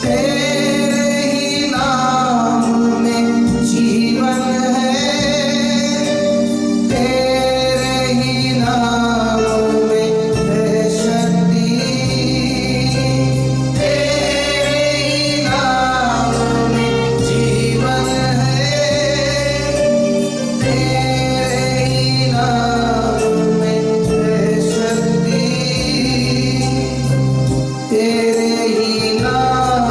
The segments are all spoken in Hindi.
तेरे ही नाम में जीवन है, तेरे ही नाम में है शक्ति, तेरे ही नाम में जीवन है, तेरे ही नाम में है शक्ति, तेरे ही नाम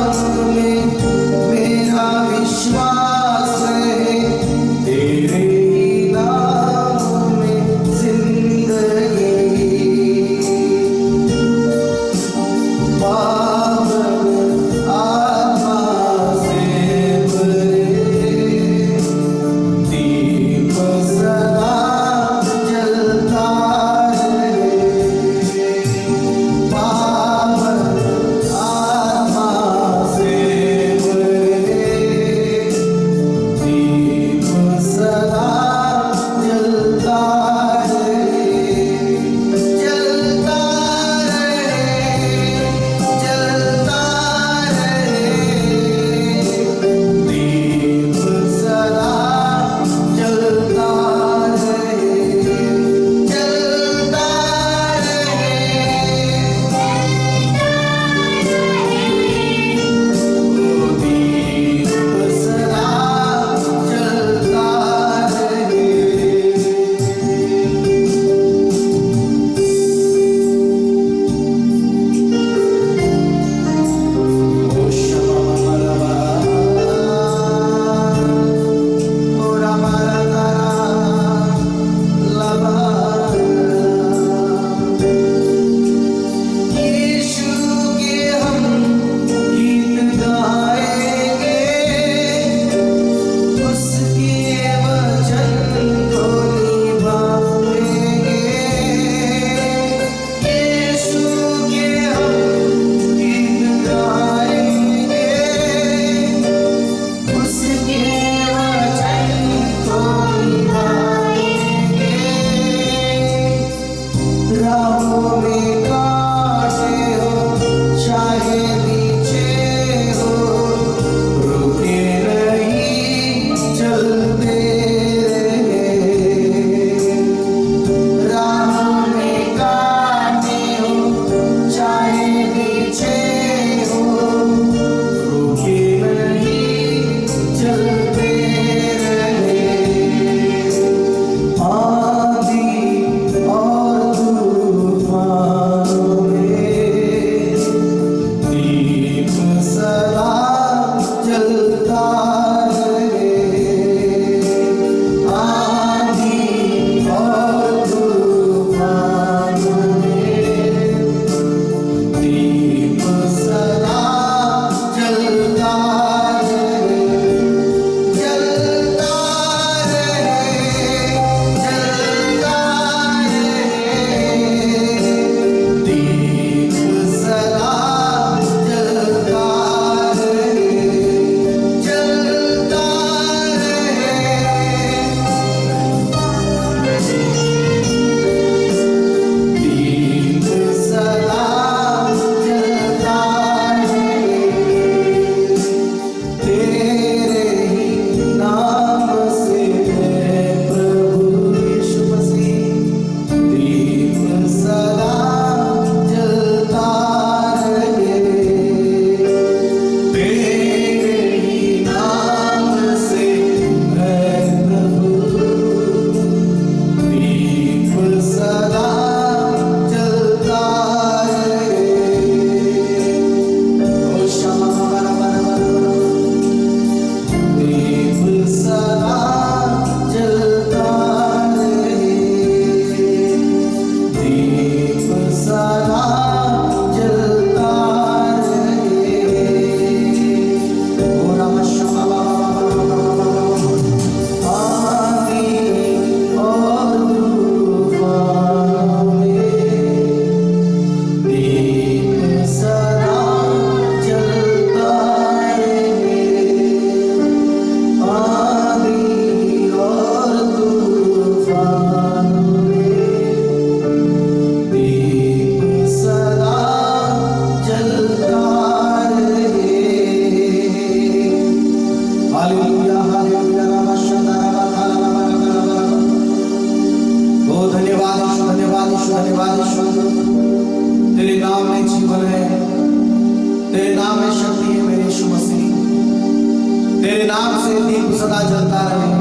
नाम से दीप सदा जलता रहे।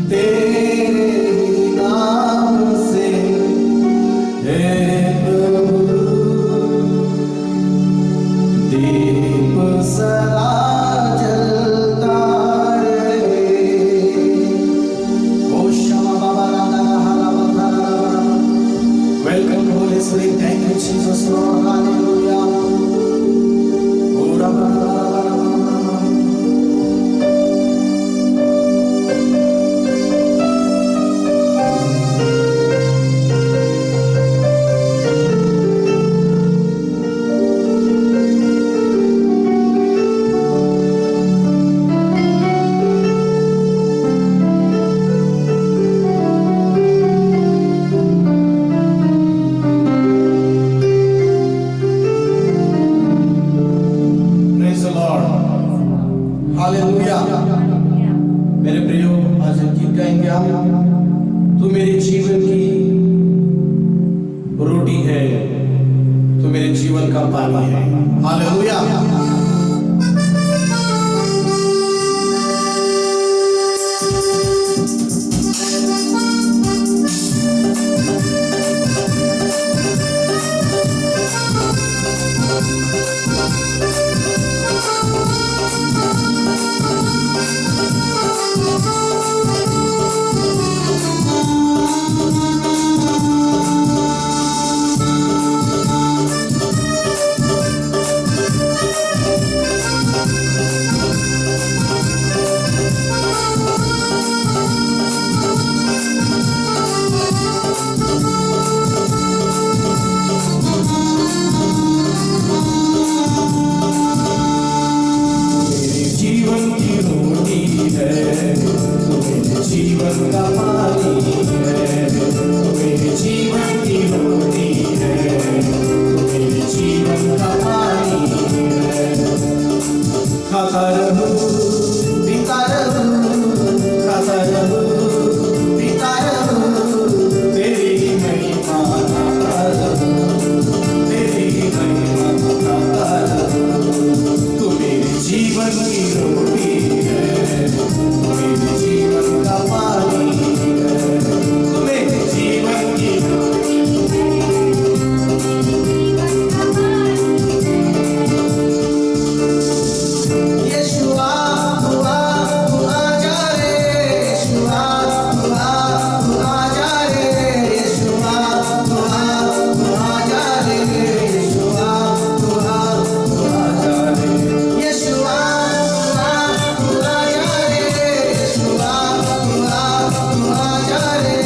तेरे ही नाम से हे प्रभु दीप सदा जलता रहे। ओ शमा बाबा राधा हला बता। Welcome Holy Spirit, thank you Jesus Lord, hallelujah. ओ रबा हालेलुया। मेरे प्रियो, आज हम गीत गाएंगे। हम तू मेरे जीवन की रोटी है, तू मेरे जीवन का पानी है। हालेलुया। जीवन का पानी है, तू मेरे जीवन की रोटी है, तू मेरे जीवन का पानी है। खाता रहूं, पीता रहूं, खाता रहूं, पीता रहूं, तेरी महिमा गाता रहूं, तेरी महिमा गाता रहूं। तू मेरे जीवन की रोटी है, तू मेरे जीवन का पानी है, तू मेरे जीवन की रोटी है। यीशुआ तू आजा रे, यीशुआ तू आजा रे, यीशुआ तू आजा रे, यीशुआ तू आजा रे, यीशुआ तू आजा रे, यीशुआ तू आजा रे,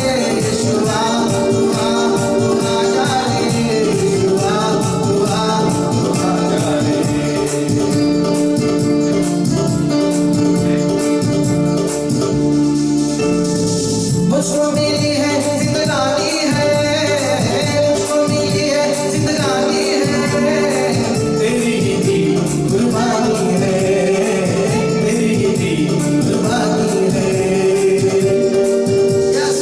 यीशुआ तू आजा रे, यीशुआ तू आजा रे। मुझको मिली है जिंदगानी है, मुझको मिली है जिंदगानी है, तेरी ही दी कुर्बानी है, तेरी ही दी कुर्बानी है। यस,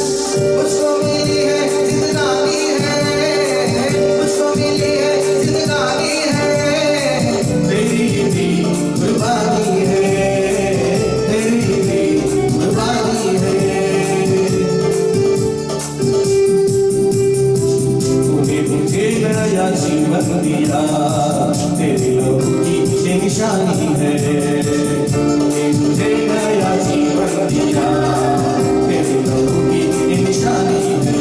मुझको मिली है जिंदगानी है, मुझको मिली है जिंदगानी है, तेरी ही दी कुर्बानी है, तेरी ही दी कुर्बानी है। तूने मुझे नया जीवन दिया, तेरे लहू की ये निशानी है। तूने मुझे नया जीवन दिया, तेरे लहू की ये निशानी है।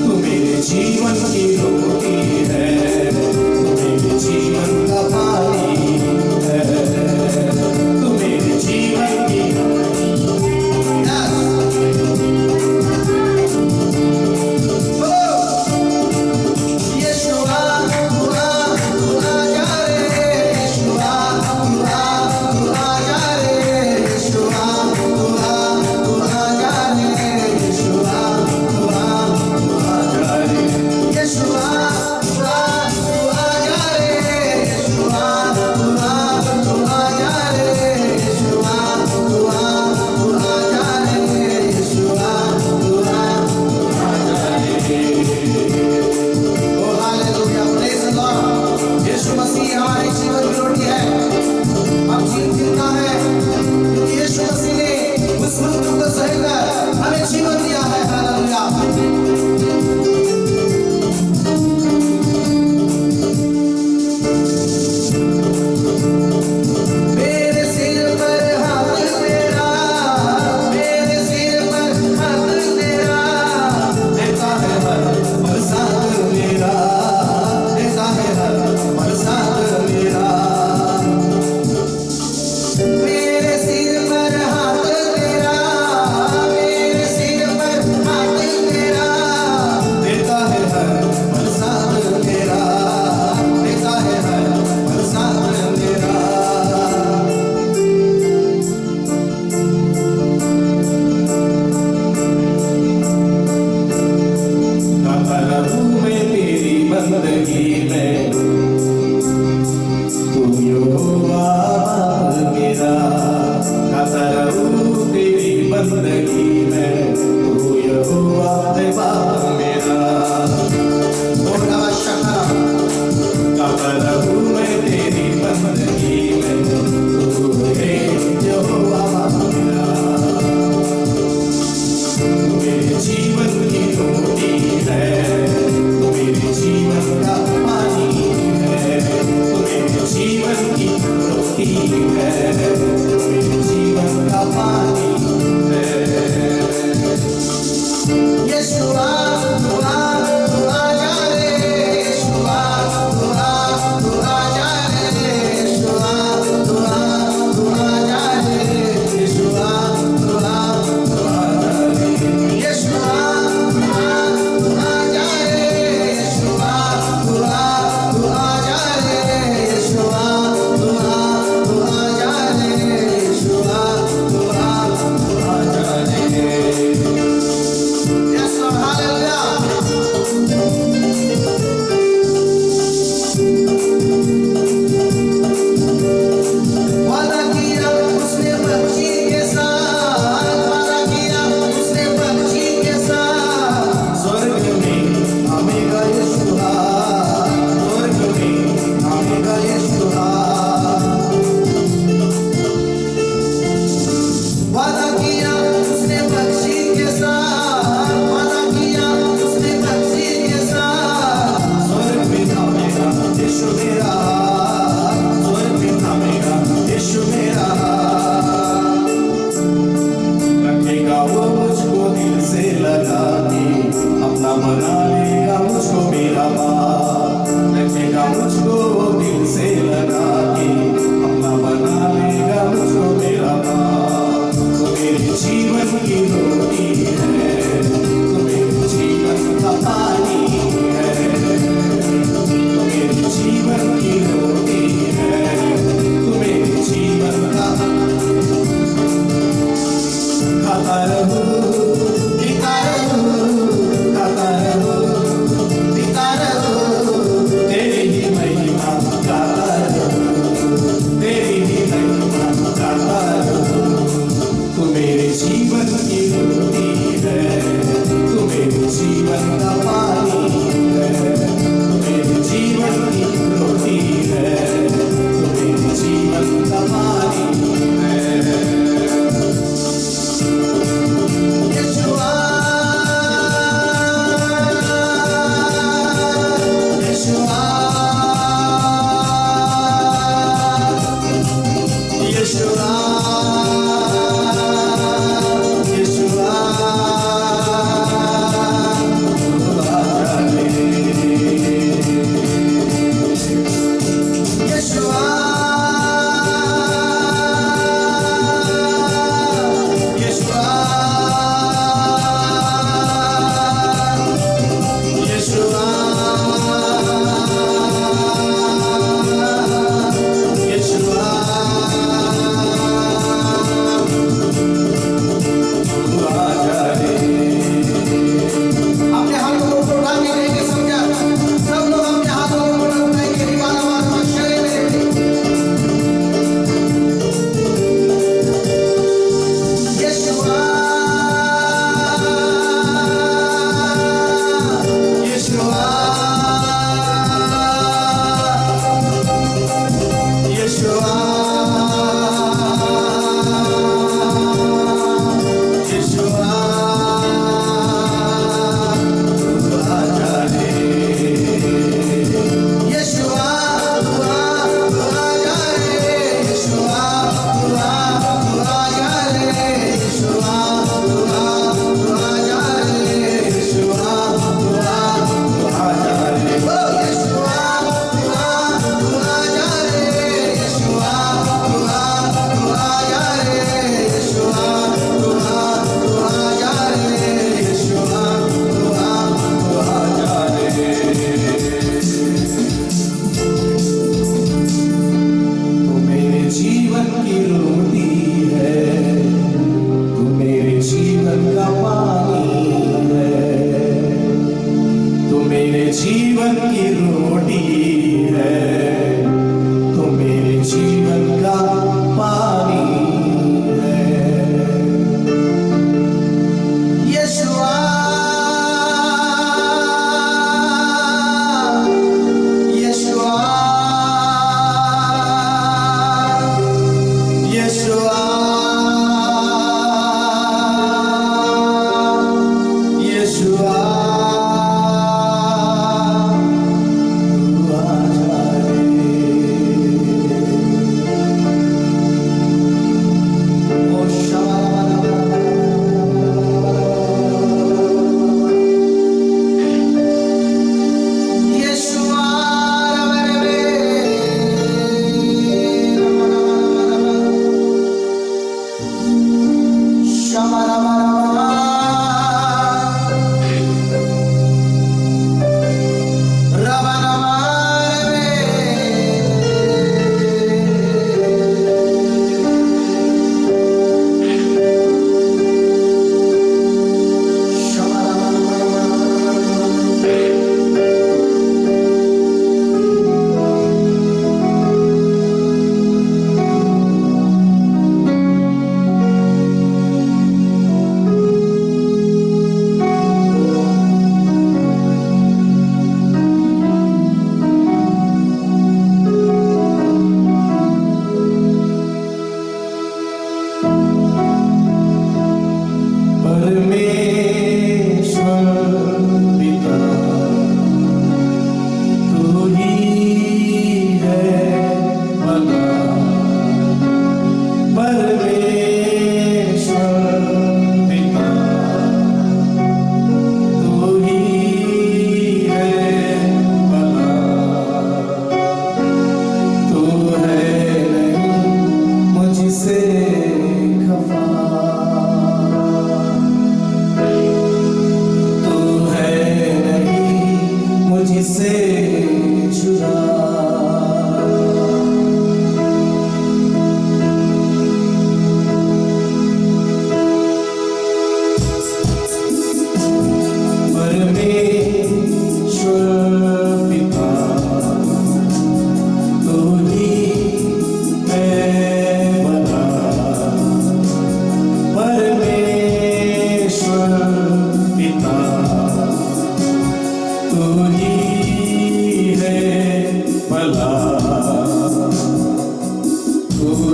तू मेरे जीवन की रोटी है, तू मेरे जीवन का पानी है, तू मेरे जीवन की यीशुआ तू आजा रे, यीशुआ तू यहोवा बाप मेरा, गाता रहूं तेरी बंदगी में, तू यहोवा है बाप मेरा। गाता रहूं मैं तेरी बंदगी में, तू है यहोवा बाप मेरा। तू मेरे जीवन की रोटी है, तू मेरे जीवन का पानी है, तू मेरे जीवन की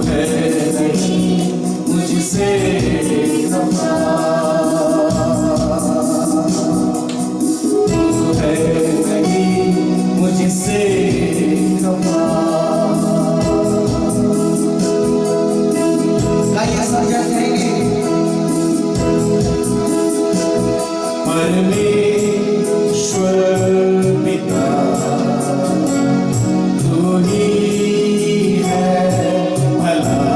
है नहीं मुझसे खफा, तू है नहीं मुझसे खफा। गाइए सब कहेंगे परमेश्वर पिता तू ही है भला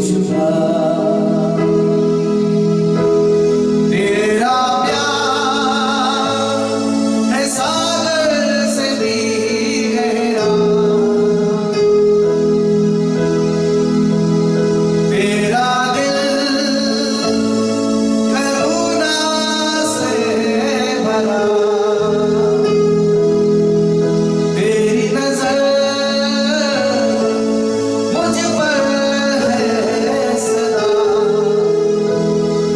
जुदा। तेरा प्यार है सागर से भी गहरा, तेरा दिल करुणा से भरा, तेरी नजर मुझ पर है सदा,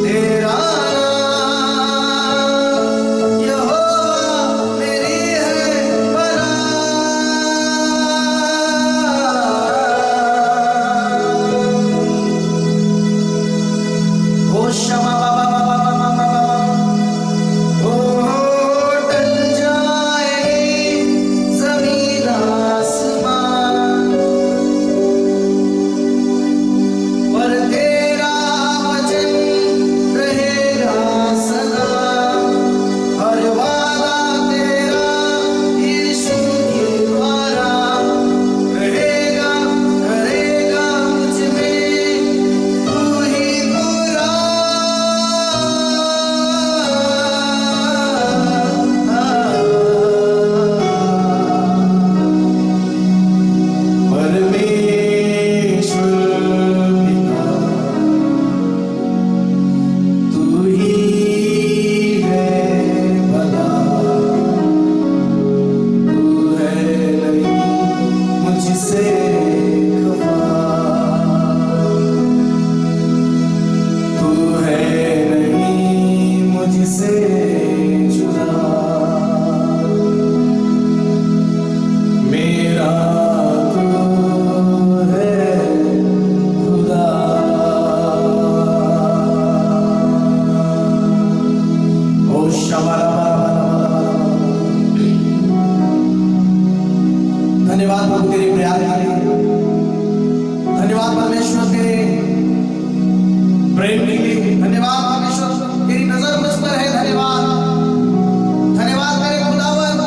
तेरा नाम यहोवा मेरी है पनाह। ओ शमा ओ टल जाएगी ज़मीन आसमान, पर तेरा वचन रहेगा सदा। हर वादा तेरा यीशु के द्वारा रहेगा, करेगा मुझ में तू ही पूरा। परमेश्वर पिता तू ही है भला, तू है नहीं मुझसे खफा, तू है नहीं मुझसे जुदा। मेरा तू है खुदा। ओ धन्यवाद प्रभु तेरे प्यार के लिए, धन्यवाद परमेश्वर तेरे प्रेम के लिए, धन्यवाद परमेश्वर तेरी नजर मुझ पर है, धन्यवाद धन्यवाद मेरे खुदावन।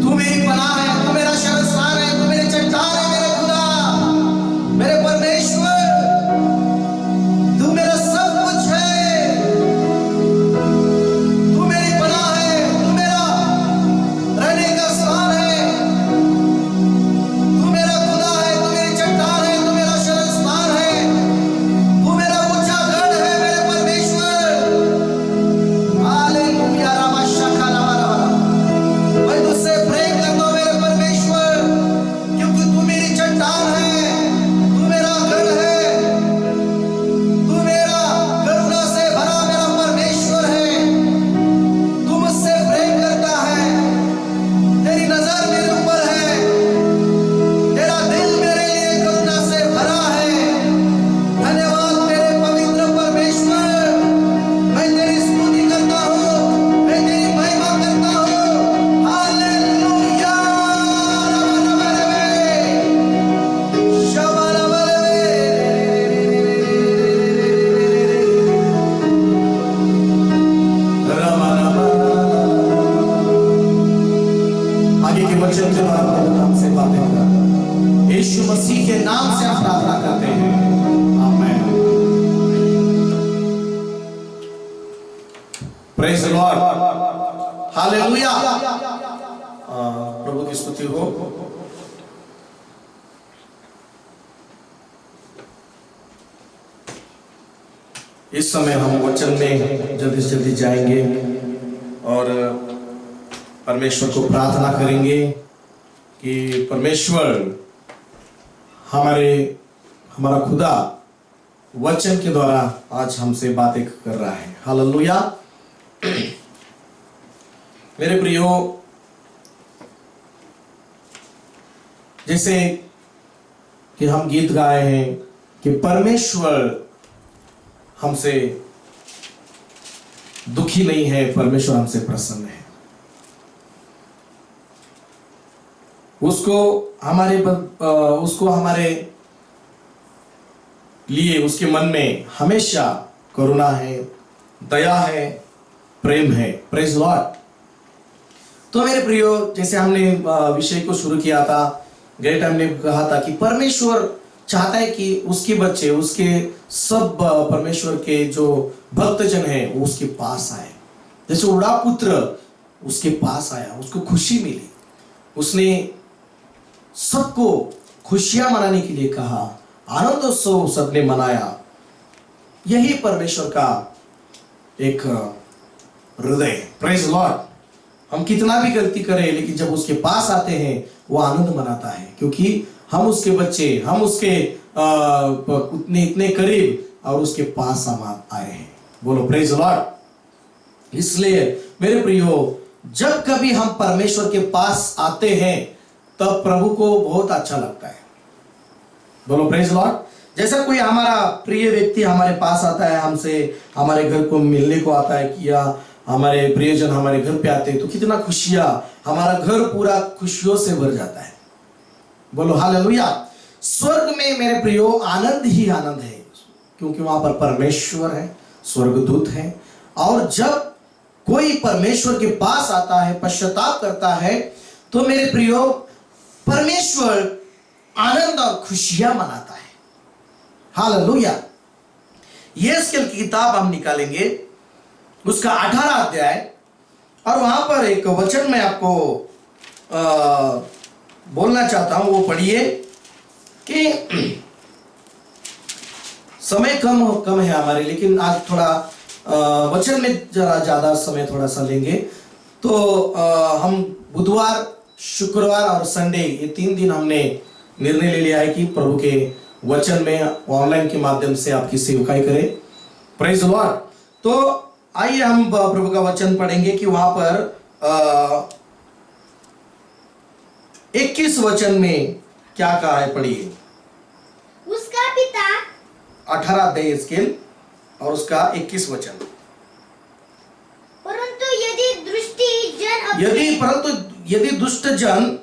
तू मेरी पनाह है, तू मेरा शरणस्थान है, तू मेरी चट्टान है मेरे खुदा, मेरे परमेश्वर। तू मेरा सब कुछ है, तू मेरी पनाह है, तू मेरा रहने का स्थान है, तू मेरा खुदा है, तू मेरी चट्टान है, तू मेरा शरणस्थान है, तू मेरा ऊंचा गढ़ है मेरे परमेश्वर। हालेलुया रामा शका लवा लवा। मैं तुझसे प्रेम करता हूं मेरे परमेश्वर, क्योंकि तू मेरी चट्टान है, तू मेरा गढ़ है, तू मेरा करुणा से भरा मेरा परमेश्वर है। तू मुझसे प्रेम करता है, तेरी नजर मेरे ऊपर है, तेरा दिल मेरे लिए करुणा से भरा है। धन्यवाद मेरे पवित्र परमेश्वर। मैं तेरी स्तुति करता हूँ, मैं तेरी महिमा करता हूँ। हालेलुया आगे के वचन के द्वारा प्रभु हमसे बातें कर, यीशु मसीह के नाम से हम प्रार्थना करते हैं, amen. Praise the Lord, hallelujah. प्रभु की स्तुति हो। इस समय हम वचन में जल्दी से जल्दी जाएंगे और परमेश्वर को प्रार्थना करेंगे कि परमेश्वर हमारा खुदा वचन के द्वारा आज हमसे बातें कर रहा है। हालेलुया। मेरे प्रियो, जैसे कि हम गीत गाए हैं कि परमेश्वर हमसे दुखी नहीं है, परमेश्वर हमसे प्रसन्न है। उसको हमारे लिए उसके मन में हमेशा करुणा है, दया है, प्रेम है। Praise Lord. तो मेरे प्रियो, जैसे हमने विषय को शुरू किया था गए टाइम ने कहा था कि परमेश्वर चाहता है कि उसके बच्चे, उसके सब परमेश्वर के जो भक्तजन हैं वो उसके पास आए। जैसे उड़ा पुत्र उसके पास आया, उसको खुशी मिली, उसने सबको खुशियां मनाने के लिए कहा, आनंदोत्सव सबने मनाया। यही परमेश्वर का एक हृदय। Praise Lord. हम कितना भी गलती करें, लेकिन जब उसके पास आते हैं वो आनंद मनाता है, क्योंकि हम उसके बच्चे, हम उसके इतने करीब और उसके पास हम आए हैं। बोलो प्रेज लॉर्ड। इसलिए मेरे प्रियो, जब कभी हम परमेश्वर के पास आते हैं तब प्रभु को बहुत अच्छा लगता है। बोलो प्रेज लॉर्ड। जैसा कोई हमारा प्रिय व्यक्ति हमारे पास आता है, हमसे हमारे घर को मिलने को आता है, या हमारे प्रियजन हमारे घर पे आते हैं, तो कितना खुशियां, हमारा घर पूरा खुशियों से भर जाता है। बोलो हालेलुया। स्वर्ग में मेरे प्रियो आनंद ही आनंद है, क्योंकि वहां पर परमेश्वर है, स्वर्गदूत है। और जब कोई परमेश्वर के पास आता है, पश्चाताप करता है, तो मेरे प्रियो परमेश्वर आनंद और खुशियां मनाता है। हालेलुया। यहेजकेल की किताब हम निकालेंगे, उसका 18 अध्याय, और वहां पर एक वचन मैं आपको बोलना चाहता हूं, वो पढ़िए। कि समय कम है हमारे, लेकिन आज थोड़ा वचन में जरा ज्यादा समय थोड़ा सा लेंगे। तो हम बुधवार, शुक्रवार और संडे, ये 3 दिन हमने निर्णय ले लिया है कि प्रभु के वचन में ऑनलाइन के माध्यम से आपकी सेवकाई करें। Praise Lord. तो आइए हम प्रभु का वचन पढ़ेंगे कि वहां पर 21 वचन में क्या कहा है, पढ़िए। उसका पिता 18 अध्याय यहेजकेल और उसका 21 वचन। परंतु यदि दुष्ट जन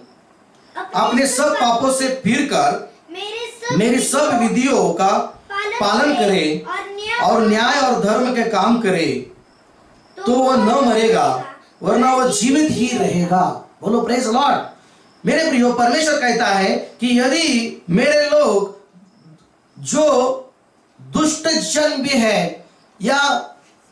अपने सब पापों से फिरकर मेरी सब विधियों का पालन करे और न्याय और धर्म के काम करे, तो वह न मरेगा, वरना वह जीवित ही रहेगा। बोलो प्रेज लॉर्ड। मेरे प्रियो, परमेश्वर कहता है कि यदि मेरे लोग जो दुष्ट जन भी है या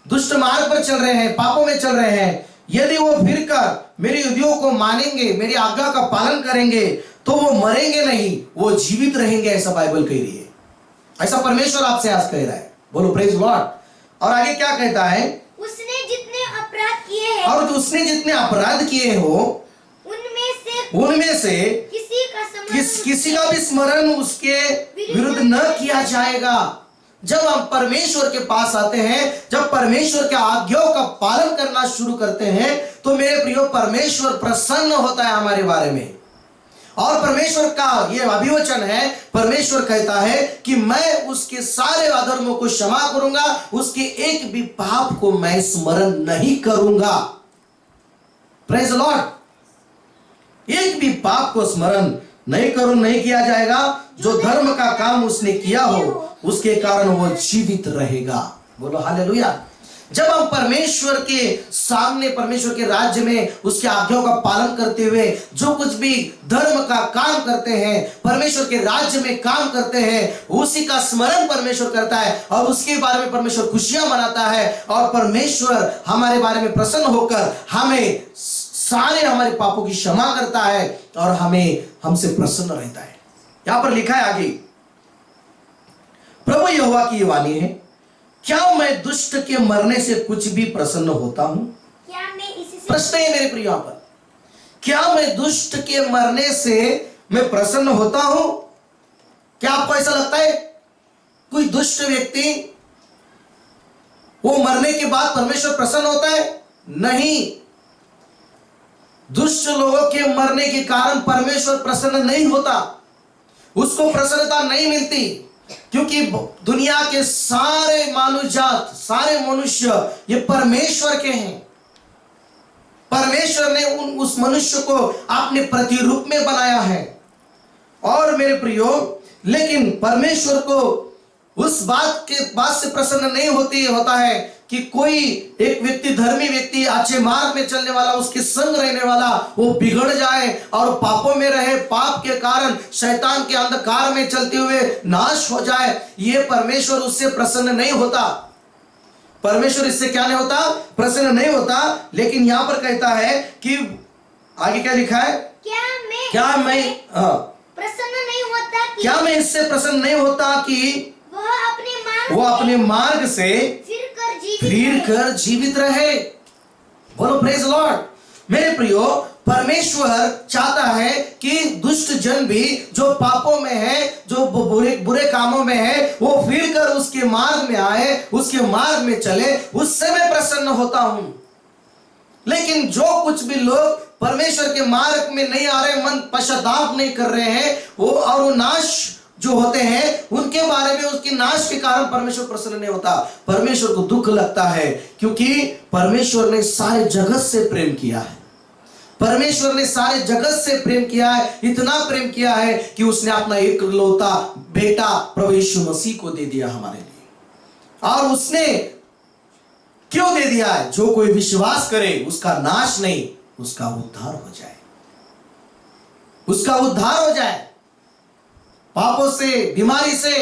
दुष्ट मार्ग पर चल रहे हैं, पापों में चल रहे हैं, यदि वो फिरकर मेरी विधियों को मानेंगे, मेरी आज्ञा का पालन करेंगे, तो वो मरेंगे नहीं, वो जीवित रहेंगे, ऐसा बाइबल कह रही है। ऐसा परमेश्वर आपसे आज कह रहा है। बोलो प्रेज लॉर्ड। और आगे क्या कहता है? उसने जितने अपराध किए हैं, और उसने जितने अपराध किए हो उनमें से किसी का भी स्मरण उसके विरुद्ध न किया जाएगा। जब हम परमेश्वर के पास आते हैं, जब परमेश्वर के आज्ञाओं का पालन करना शुरू करते हैं, तो मेरे प्रियो परमेश्वर प्रसन्न होता है हमारे बारे में। और परमेश्वर का यह अभिवचन है, परमेश्वर कहता है कि मैं उसके सारे अधर्मों को क्षमा करूंगा, उसके एक भी पाप को मैं स्मरण नहीं करूंगा। Praise Lord. एक भी पाप को स्मरण नहीं किया जाएगा। जो धर्म का काम उसने किया हो, उसके कारण वो जीवित रहेगा। बोलो हालेलुया। जब हम परमेश्वर के सामने, परमेश्वर के राज्य में उसके आज्ञाओं का पालन करते हुए जो कुछ भी धर्म का काम करते हैं, परमेश्वर के राज्य में काम करते हैं, उसी का स्मरण परमेश्वर करता है और उसके बारे में परमेश्वर खुशियां मनाता है। और परमेश्वर हमारे बारे में प्रसन्न होकर हमें सारे हमारे पापों की क्षमा करता है और हमसे प्रसन्न रहता है। यहां पर लिखा है आगे, प्रभु यहोवा की वाणी है, क्या मैं दुष्ट के मरने से कुछ भी प्रसन्न होता हूं? क्या मैं इसी से प्रश्न है मेरे प्रिय, यहां पर क्या मैं दुष्ट के मरने से मैं प्रसन्न होता हूं? क्या आपको ऐसा लगता है कोई दुष्ट व्यक्ति वो मरने के बाद परमेश्वर प्रसन्न होता है? नहीं। दुष्ट लोगों के मरने के कारण परमेश्वर प्रसन्न नहीं होता, उसको प्रसन्नता नहीं मिलती, क्योंकि दुनिया के सारे मानव जात, सारे मनुष्य ये परमेश्वर के हैं। परमेश्वर ने उस मनुष्य को अपने प्रतिरूप में बनाया है। और मेरे प्रियो, लेकिन परमेश्वर को उस बात से प्रसन्न नहीं होता है कि कोई एक व्यक्ति, धर्मी व्यक्ति, अच्छे मार्ग में चलने वाला, उसके संग रहने वाला, वो बिगड़ जाए और पापों में रहे, पाप के कारण शैतान के अंधकार में चलते हुए नाश हो जाए, ये परमेश्वर उससे प्रसन्न नहीं होता। परमेश्वर इससे क्या नहीं होता? प्रसन्न नहीं होता। लेकिन यहां पर कहता है कि आगे क्या लिखा है? क्या मैं हाँ, प्रसन्न नहीं होता कि क्या मैं इससे प्रसन्न नहीं होता कि वो अपने मार्ग से फिर कर जीवित रहे। बोलो प्रेज लॉर्ड। मेरे प्रियो, परमेश्वर चाहता है कि दुष्ट जन भी जो पापों में है, जो बुरे कामों में है, वो फिर कर उसके मार्ग में आए, उसके मार्ग में चले, उससे मैं प्रसन्न होता हूं। लेकिन जो कुछ भी लोग परमेश्वर के मार्ग में नहीं आ रहे, मन पश्चाताप नहीं कर रहे हैं, वो और वो नाश जो होते हैं, उनके बारे में, उसके नाश के कारण परमेश्वर प्रसन्न नहीं होता। परमेश्वर को दुख लगता है, क्योंकि परमेश्वर ने सारे जगत से प्रेम किया है। परमेश्वर ने सारे जगत से प्रेम किया है, इतना प्रेम किया है कि उसने अपना एकलौता बेटा प्रभु यीशु मसीह को दे दिया हमारे लिए। और उसने क्यों दे दिया है? जो कोई विश्वास करे उसका नाश नहीं, उसका उद्धार हो जाए, उसका उद्धार हो जाए, पापों से, बीमारी से,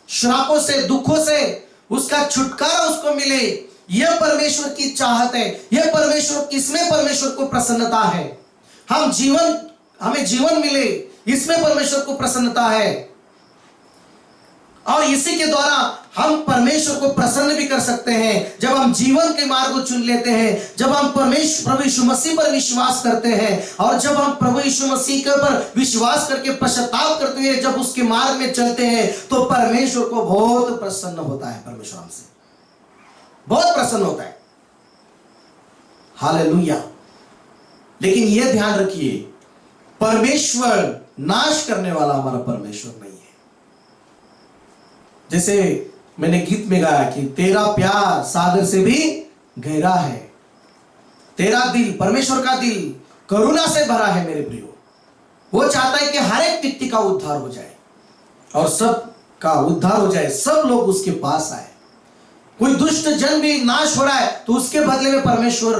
श्रापों से, दुखों से उसका छुटकारा उसको मिले। यह परमेश्वर की चाहत है। यह परमेश्वर, इसमें परमेश्वर को प्रसन्नता है। हमें जीवन मिले, इसमें परमेश्वर को प्रसन्नता है। और इसी के द्वारा हम परमेश्वर को प्रसन्न भी कर सकते हैं। जब हम जीवन के मार्ग को चुन लेते हैं, जब हम प्रभु यीशु मसीह पर विश्वास करते हैं, और जब हम प्रभु यीशु मसीह के पर विश्वास करके पश्चाताप करते हुए जब उसके मार्ग में चलते हैं, तो परमेश्वर को बहुत प्रसन्न होता है। परमेश्वर हमसे बहुत प्रसन्न होता है। हालेलुया। लेकिन यह ध्यान रखिए, परमेश्वर नाश करने वाला हमारा परमेश्वर नहीं है। जैसे मैंने गीत में गाया कि तेरा प्यार सागर से भी गहरा है, तेरा दिल, परमेश्वर का दिल करुणा से भरा है। मेरे प्रियो, वो चाहता है कि हर एक व्यक्ति का उद्धार हो जाए और सब का उद्धार हो जाए, सब लोग उसके पास आए। कोई दुष्ट जन भी नाश हो रहा है तो उसके बदले में परमेश्वर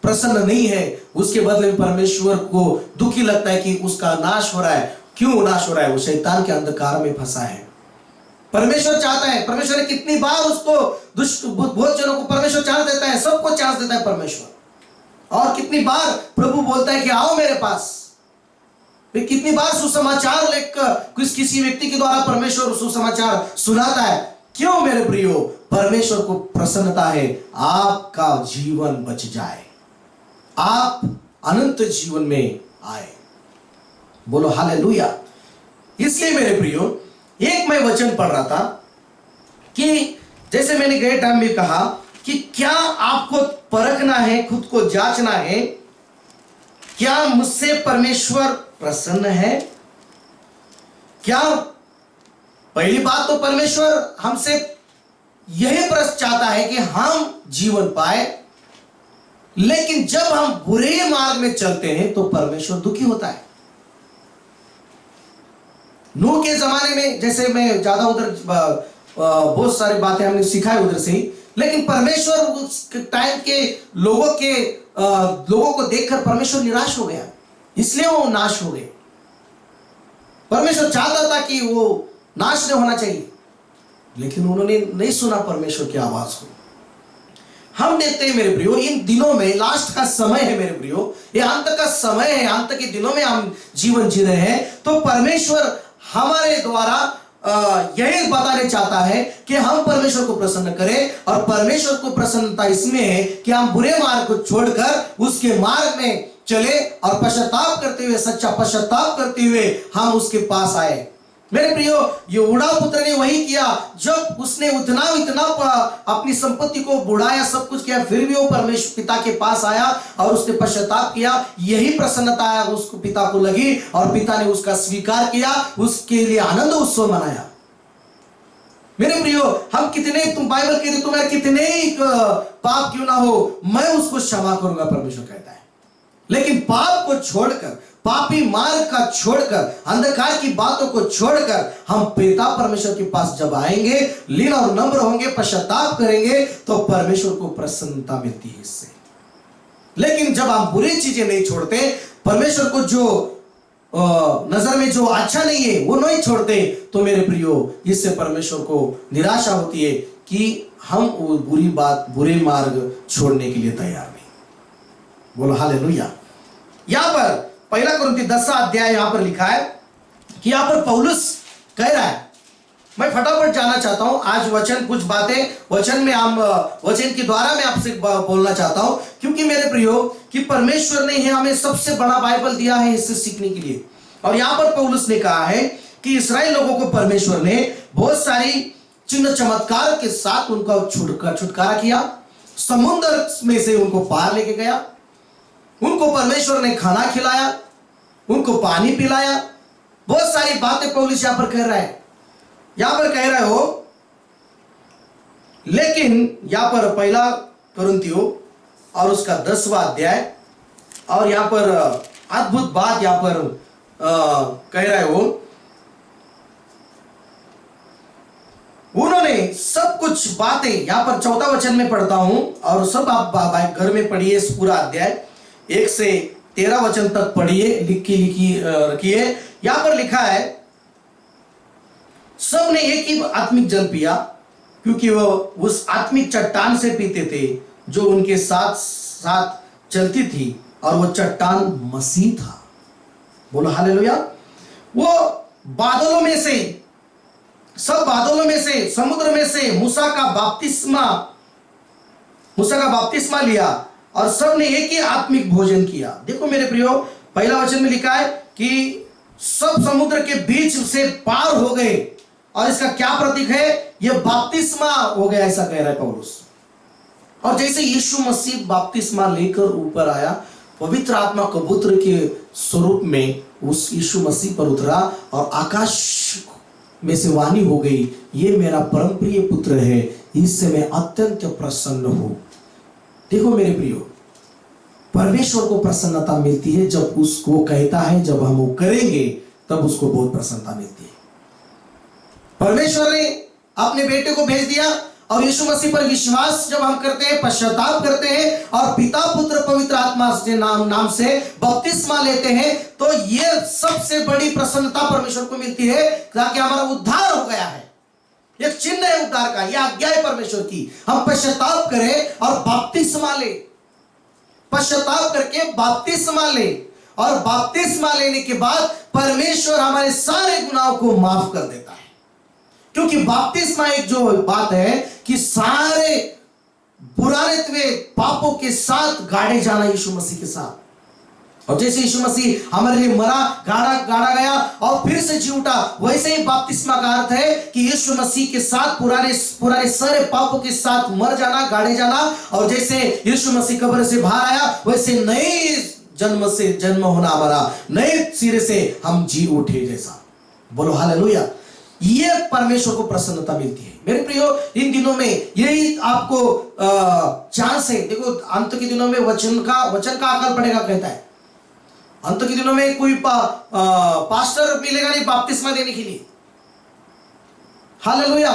प्रसन्न नहीं है। उसके बदले में परमेश्वर को दुखी लगता है कि उसका नाश हो रहा है। क्यों नाश हो रहा है? वो शैतान के अंधकार में फंसा है। परमेश्वर चाहता है, परमेश्वर ने कितनी बार उसको, दुष्ट बहुत जनों को परमेश्वर चांस देता है, सबको चांस देता है परमेश्वर। और कितनी बार प्रभु बोलता है कि आओ मेरे पास। कितनी बार सुसमाचार लेकर किसी व्यक्ति के द्वारा परमेश्वर सुसमाचार सुनाता है। क्यों मेरे प्रियो? परमेश्वर को प्रसन्नता है आपका जीवन बच जाए, आप अनंत जीवन में आए। बोलो हालेलुया। इसलिए मेरे प्रियो, एक मैं वचन पढ़ रहा था कि जैसे मैंने गए टाइम में कहा कि क्या आपको परखना है, खुद को जांचना है, क्या मुझसे परमेश्वर प्रसन्न है? क्या पहली बात तो परमेश्वर हमसे यही प्रश्न चाहता है कि हम जीवन पाए। लेकिन जब हम बुरे मार्ग में चलते हैं तो परमेश्वर दुखी होता है। नूह के जमाने में, जैसे मैं ज्यादा उधर बहुत सारी बातें हमने सीखा है उधर से ही, लेकिन परमेश्वर उस टाइम के लोगों को देखकर परमेश्वर निराश हो गया, इसलिए वो नाश हो गए। परमेश्वर चाहता था कि वो नाश नहीं होना चाहिए, लेकिन उन्होंने नहीं सुना परमेश्वर की आवाज को। हम देखते हैं मेरे प्रियो, इन दिनों में लास्ट का समय है मेरे प्रियो, ये अंत का समय है, अंत के दिनों में हम जीवन जी रहे हैं। तो परमेश्वर हमारे द्वारा यही बताने चाहता है कि हम परमेश्वर को प्रसन्न करें। और परमेश्वर को प्रसन्नता इसमें है कि हम बुरे मार्ग को छोड़कर उसके मार्ग में चले और पश्चाताप करते हुए, सच्चा पश्चाताप करते हुए हम उसके पास आए। मेरे प्रियो, ये उड़ा पुत्र ने वही किया। जब उसने इतना अपनी संपत्ति को बुढ़ाया, सब कुछ किया, फिर भी वो परमेश्वर पिता के पास आया और उसने पश्चाताप किया। यही प्रसन्नता उसको पिता को लगी और पिता ने उसका स्वीकार किया, उसके लिए आनंद उत्सव मनाया। मेरे प्रियो, हम कितने, तुम बाइबल कहते तुम्हारे कितने ही पाप क्यों ना हो, मैं उसको क्षमा करूंगा, परमेश्वर कहता है। लेकिन पाप को छोड़कर पापी मार्ग का छोड़कर, अंधकार की बातों को छोड़कर हम पिता परमेश्वर के पास जब आएंगे, लीन और नम्र होंगे, पश्चाताप करेंगे, तो परमेश्वर को प्रसन्नता मिलती है इससे। लेकिन जब हम बुरी चीजें नहीं छोड़ते, परमेश्वर को जो नजर में जो अच्छा नहीं है वो नहीं छोड़ते, तो मेरे प्रियो इससे परमेश्वर को निराशा होती है कि हम वो बुरी बात, बुरे मार्ग छोड़ने के लिए तैयार नहीं। बोलो हालेलुया। यहां पर पहला कुरिन्थी 10 अध्याय यहां पर लिखा है कि यहां पर पौलुस कह रहा है, मैं फटाफट जाना चाहता हूं, आज वचन कुछ बातें वचन में हम वचन के द्वारा मैं आपसे बोलना चाहता हूं, क्योंकि मेरे प्रियो कि परमेश्वर ने हमें सबसे बड़ा बाइबल दिया है इससे सीखने के लिए। और यहां पर पौलुस ने कहा है कि इस्राएल लोगों को परमेश्वर ने बहुत सारी चिन्ह चमत्कार के साथ उनका छुटकारा किया, समुद्र में से उनको पार लेके गया, उनको परमेश्वर ने खाना खिलाया, उनको पानी पिलाया, बहुत सारी बातें पौलुस यहां पर कह रहा है। यहां पर कह रहे हो, लेकिन यहां पर पहला कुरिन्थियों और उसका 10वां अध्याय, और यहां पर अद्भुत बात यहां पर कह रहे हो, उन्होंने सब कुछ बातें, यहां पर 4 वचन में पढ़ता हूं और सब आप घर में पढ़िए, इस पूरा अध्याय 1 से 13 वचन तक पढ़िए, लिखी रखिए। यहां पर लिखा है, सब ने एक ही आत्मिक जल पिया, क्योंकि वो उस आत्मिक चट्टान से पीते थे जो उनके साथ साथ चलती थी, और वो चट्टान मसीह था। बोलो हालेलुया। वो बादलों में से, सब बादलों में से, समुद्र में से मूसा का बपतिस्मा लिया, और सब ने एक ही आत्मिक भोजन किया। देखो मेरे प्रियो, पहला वचन में लिखा है कि सब समुद्र के बीच से पार हो गए, और इसका क्या प्रतीक है? यह बपतिस्मा हो गया, ऐसा कह रहा है पौलुस। और जैसे यीशु मसीह बपतिस्मा लेकर ऊपर आया, पवित्र आत्मा कबूतर के स्वरूप में उस यीशु मसीह पर उतरा, और आकाश में से वाणी हो गई, ये मेरा परम प्रिय पुत्र है, इससे मैं अत्यंत प्रसन्न हूं। देखो मेरे प्रियो, परमेश्वर को प्रसन्नता मिलती है जब उसको कहता है, जब हम वो करेंगे तब उसको बहुत प्रसन्नता मिलती है। परमेश्वर ने अपने बेटे को भेज दिया, और यीशु मसीह पर विश्वास जब हम करते हैं, पश्चाताप करते हैं, और पिता पुत्र पवित्र आत्मा के नाम से बपतिस्मा लेते हैं, तो ये सबसे बड़ी प्रसन्नता परमेश्वर को मिलती है, ताकि हमारा उद्धार हो गया है। एक चिन्ह है उद्धार का, यह आज्ञा है परमेश्वर की। हम पश्चाताप करें और बपतिस्मा ले, पश्चाताप करके बपतिस्मा ले, और बपतिस्मा लेने के बाद परमेश्वर हमारे सारे गुनाहों को माफ कर देता है। क्योंकि बपतिस्मा एक जो बात है कि सारे पुराने पापों के साथ गाड़े जाना यीशु मसीह के साथ। और जैसे यीशु मसीह हमारे लिए मरा, गाड़ा गया और फिर से जी उठा, वैसे ही बपतिस्मा का अर्थ है कि यीशु मसीह के साथ पुराने सारे पापों के साथ मर जाना, गाड़े जाना। और जैसे यीशु मसीह कब्र से बाहर आया, वैसे नए जन्म होना, हमारा नए सिरे से हम जी उठे जैसा। बोलो हालेलुया। ये परमेश्वर को प्रसन्नता मिलती है। मेरे प्रियो, इन दिनों में यही आपको चांस है। देखो, अंत के दिनों में वचन का अकाल पड़ेगा, कहता है। अंत के दिनों में कोई पास्टर मिलेगा नहीं बपतिस्मा देने के लिए। हालेलुया।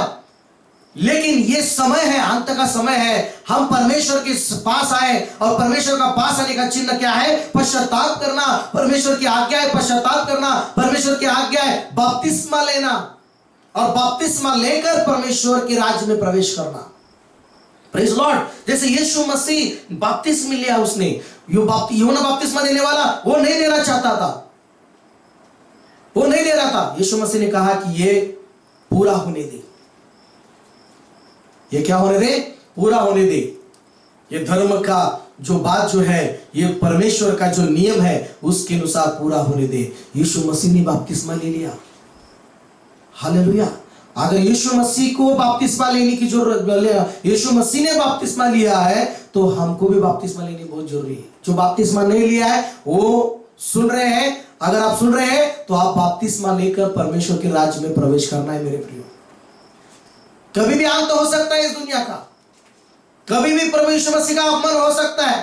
लेकिन ये समय है, अंत का समय है, हम परमेश्वर के पास आए, और परमेश्वर का पास आने का चिन्ह क्या है? पश्चाताप करना। परमेश्वर की आज्ञा है पश्चाताप करना, परमेश्वर की आज्ञा है बपतिस्मा लेना, और बपतिस्मा लेकर परमेश्वर के राज्य में प्रवेश करना। Praise Lord. जैसे यीशु मसीह बपतिस्मा लिया, उसने यूहन्ना बपतिस्मा देने वाला वो नहीं देना चाहता था, वो नहीं दे रहा था। यीशु मसीह ने कहा कि ये पूरा होने दे। ये क्या होने दे? पूरा होने दे। ये धर्म का जो बात जो है, ये परमेश्वर का जो नियम है, उसके अनुसार पूरा होने दे। यीशु मसीह ने बपतिस्मा ले लिया। हालेलुया। अगर यीशु मसीह को बपतिस्मा लेने की जरूरत, यीशु मसीह ने बपतिस्मा लिया है, तो हमको भी बपतिस्मा लेनी बहुत जरूरी है। जो बपतिस्मा नहीं लिया है वो सुन रहे हैं, अगर आप सुन रहे हैं तो आप बपतिस्मा लेकर परमेश्वर के राज्य में प्रवेश करना है मेरे प्रियो। कभी भी अंत हो सकता है इस दुनिया का, कभी भी प्रभु यीशु मसीह का आगमन हो सकता है।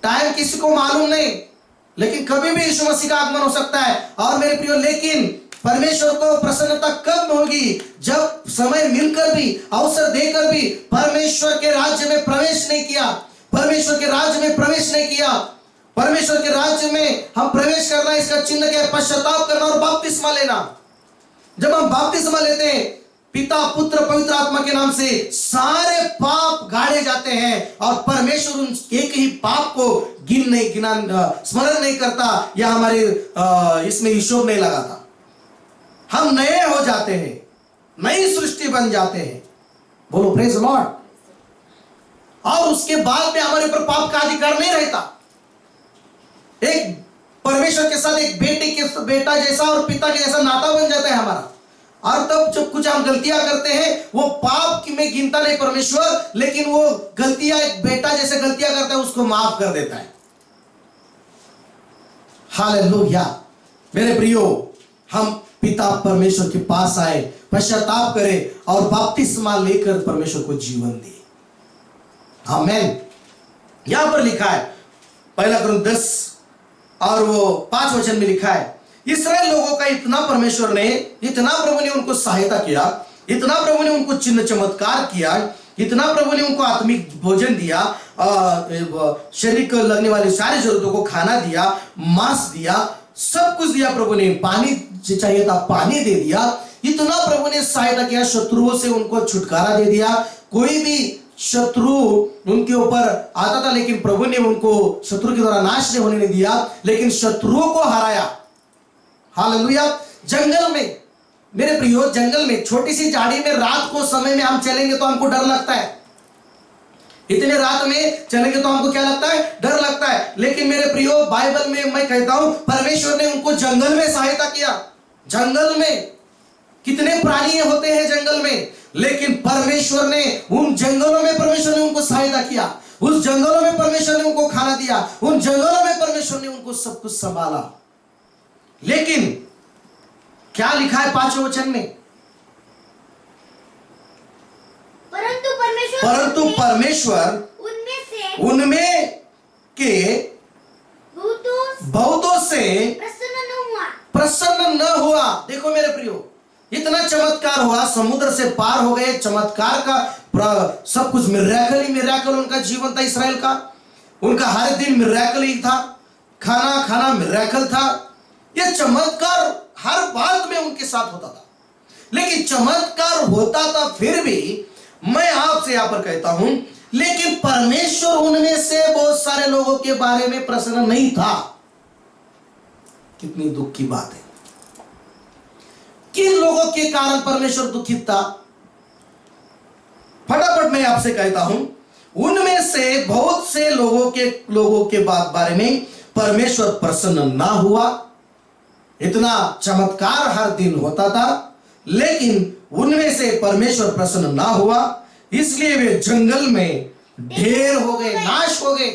टाइम किसी को मालूम नहीं, लेकिन कभी भी यीशु मसीह का आगमन हो सकता है। और मेरे प्रियो, लेकिन परमेश्वर को प्रसन्नता कब होगी? जब समय मिलकर भी, अवसर देकर भी परमेश्वर के राज्य में प्रवेश नहीं किया। परमेश्वर के राज्य में प्रवेश नहीं किया। परमेश्वर के राज्य में हम प्रवेश करना, इसका चिन्ह क्या है? पश्चाताप करना और बपतिस्मा लेना। जब हम बपतिस्मा लेते हैं, पिता, पुत्र, पवित्र आत्मा के नाम से सारे पाप गाड़े जाते हैं और परमेश्वर उन एक ही पाप को स्मरण नहीं करता, या हमारे इसमें हिशोब नहीं लगाता। हम नए हो जाते हैं, नई सृष्टि बन जाते हैं। बोलो प्रेज लॉर्ड। और उसके बाद में हमारे ऊपर पाप का अधिकार नहीं रहता। एक परमेश्वर के साथ एक बेटा जैसा और पिता के जैसा नाता बन जाता है हमारा। और तब जब कुछ हम गलतियां करते हैं, वो पाप की में गिनता नहीं परमेश्वर, लेकिन वो गलतियां, एक बेटा जैसे गलतियां करता है उसको माफ कर देता है। हालेलुया। मेरे प्रियो, हम पिता परमेश्वर के पास आए, पश्चाताप करें और बपतिस्मा लेकर परमेश्वर को जीवन दिए। आमीन। यहां पर लिखा है 1 कुरिन्थियों 10 और वो 5 वचन में लिखा है, इस्राएल लोगों का इतना परमेश्वर ने, इतना प्रभु ने उनको सहायता किया, इतना प्रभु ने उनको चिन्ह चमत्कार किया, इतना प्रभु ने उनको आत्मिक भोजन दिया, शरीर को लगने वाली सारी जरूरतों को खाना दिया, मांस दिया, सब कुछ दिया प्रभु ने। पानी चाहिए था, पानी दे दिया। इतना प्रभु ने सहायता किया, शत्रुओं से उनको छुटकारा दे दिया। कोई भी शत्रु उनके ऊपर आता था, लेकिन प्रभु ने उनको शत्रु के द्वारा नाश नहीं होने नहीं दिया, लेकिन शत्रुओं को हराया। हालेलुया। जंगल में, मेरे प्रियो, जंगल में छोटी सी झाड़ी में रात को समय में हम चलेंगे तो हमको डर लगता है। इतने रात में चलेंगे तो हमको क्या लगता है? डर लगता है। लेकिन मेरे प्रियो, बाइबल में मैं कहता हूं, परमेश्वर ने उनको जंगल में सहायता किया। जंगल में कितने प्राणी होते हैं जंगल में, लेकिन परमेश्वर ने उन जंगलों में, परमेश्वर ने उनको सहायता किया। उस जंगलों में परमेश्वर ने उनको खाना दिया, उन जंगलों में परमेश्वर ने उनको सब कुछ संभाला। लेकिन क्या लिखा है 5वें वचन में? परंतु परमेश्वर उनमें के बहुतों से प्रसन्न न हुआ। देखो मेरे प्रियो, इतना चमत्कार हुआ, समुद्र से पार हो गए, चमत्कार का सब कुछ मिरेकल उनका जीवन था इस्राएल का। उनका हर दिन मिरेकल ही था, खाना मिरेकल था। यह चमत्कार हर बात में उनके साथ होता था। लेकिन चमत्कार होता था, फिर भी मैं आपसे यहां पर कहता हूं, लेकिन परमेश्वर उनमें से बहुत सारे लोगों के बारे में प्रसन्न नहीं था। कितनी दुख की बात है। किन लोगों के कारण परमेश्वर दुखित था? फटाफट मैं आपसे कहता हूं, उनमें से बहुत से लोगों के बारे में परमेश्वर प्रसन्न ना हुआ। इतना चमत्कार हर दिन होता था, लेकिन उनमें से परमेश्वर प्रसन्न ना हुआ, इसलिए वे जंगल में ढेर हो गए, नाश हो गए।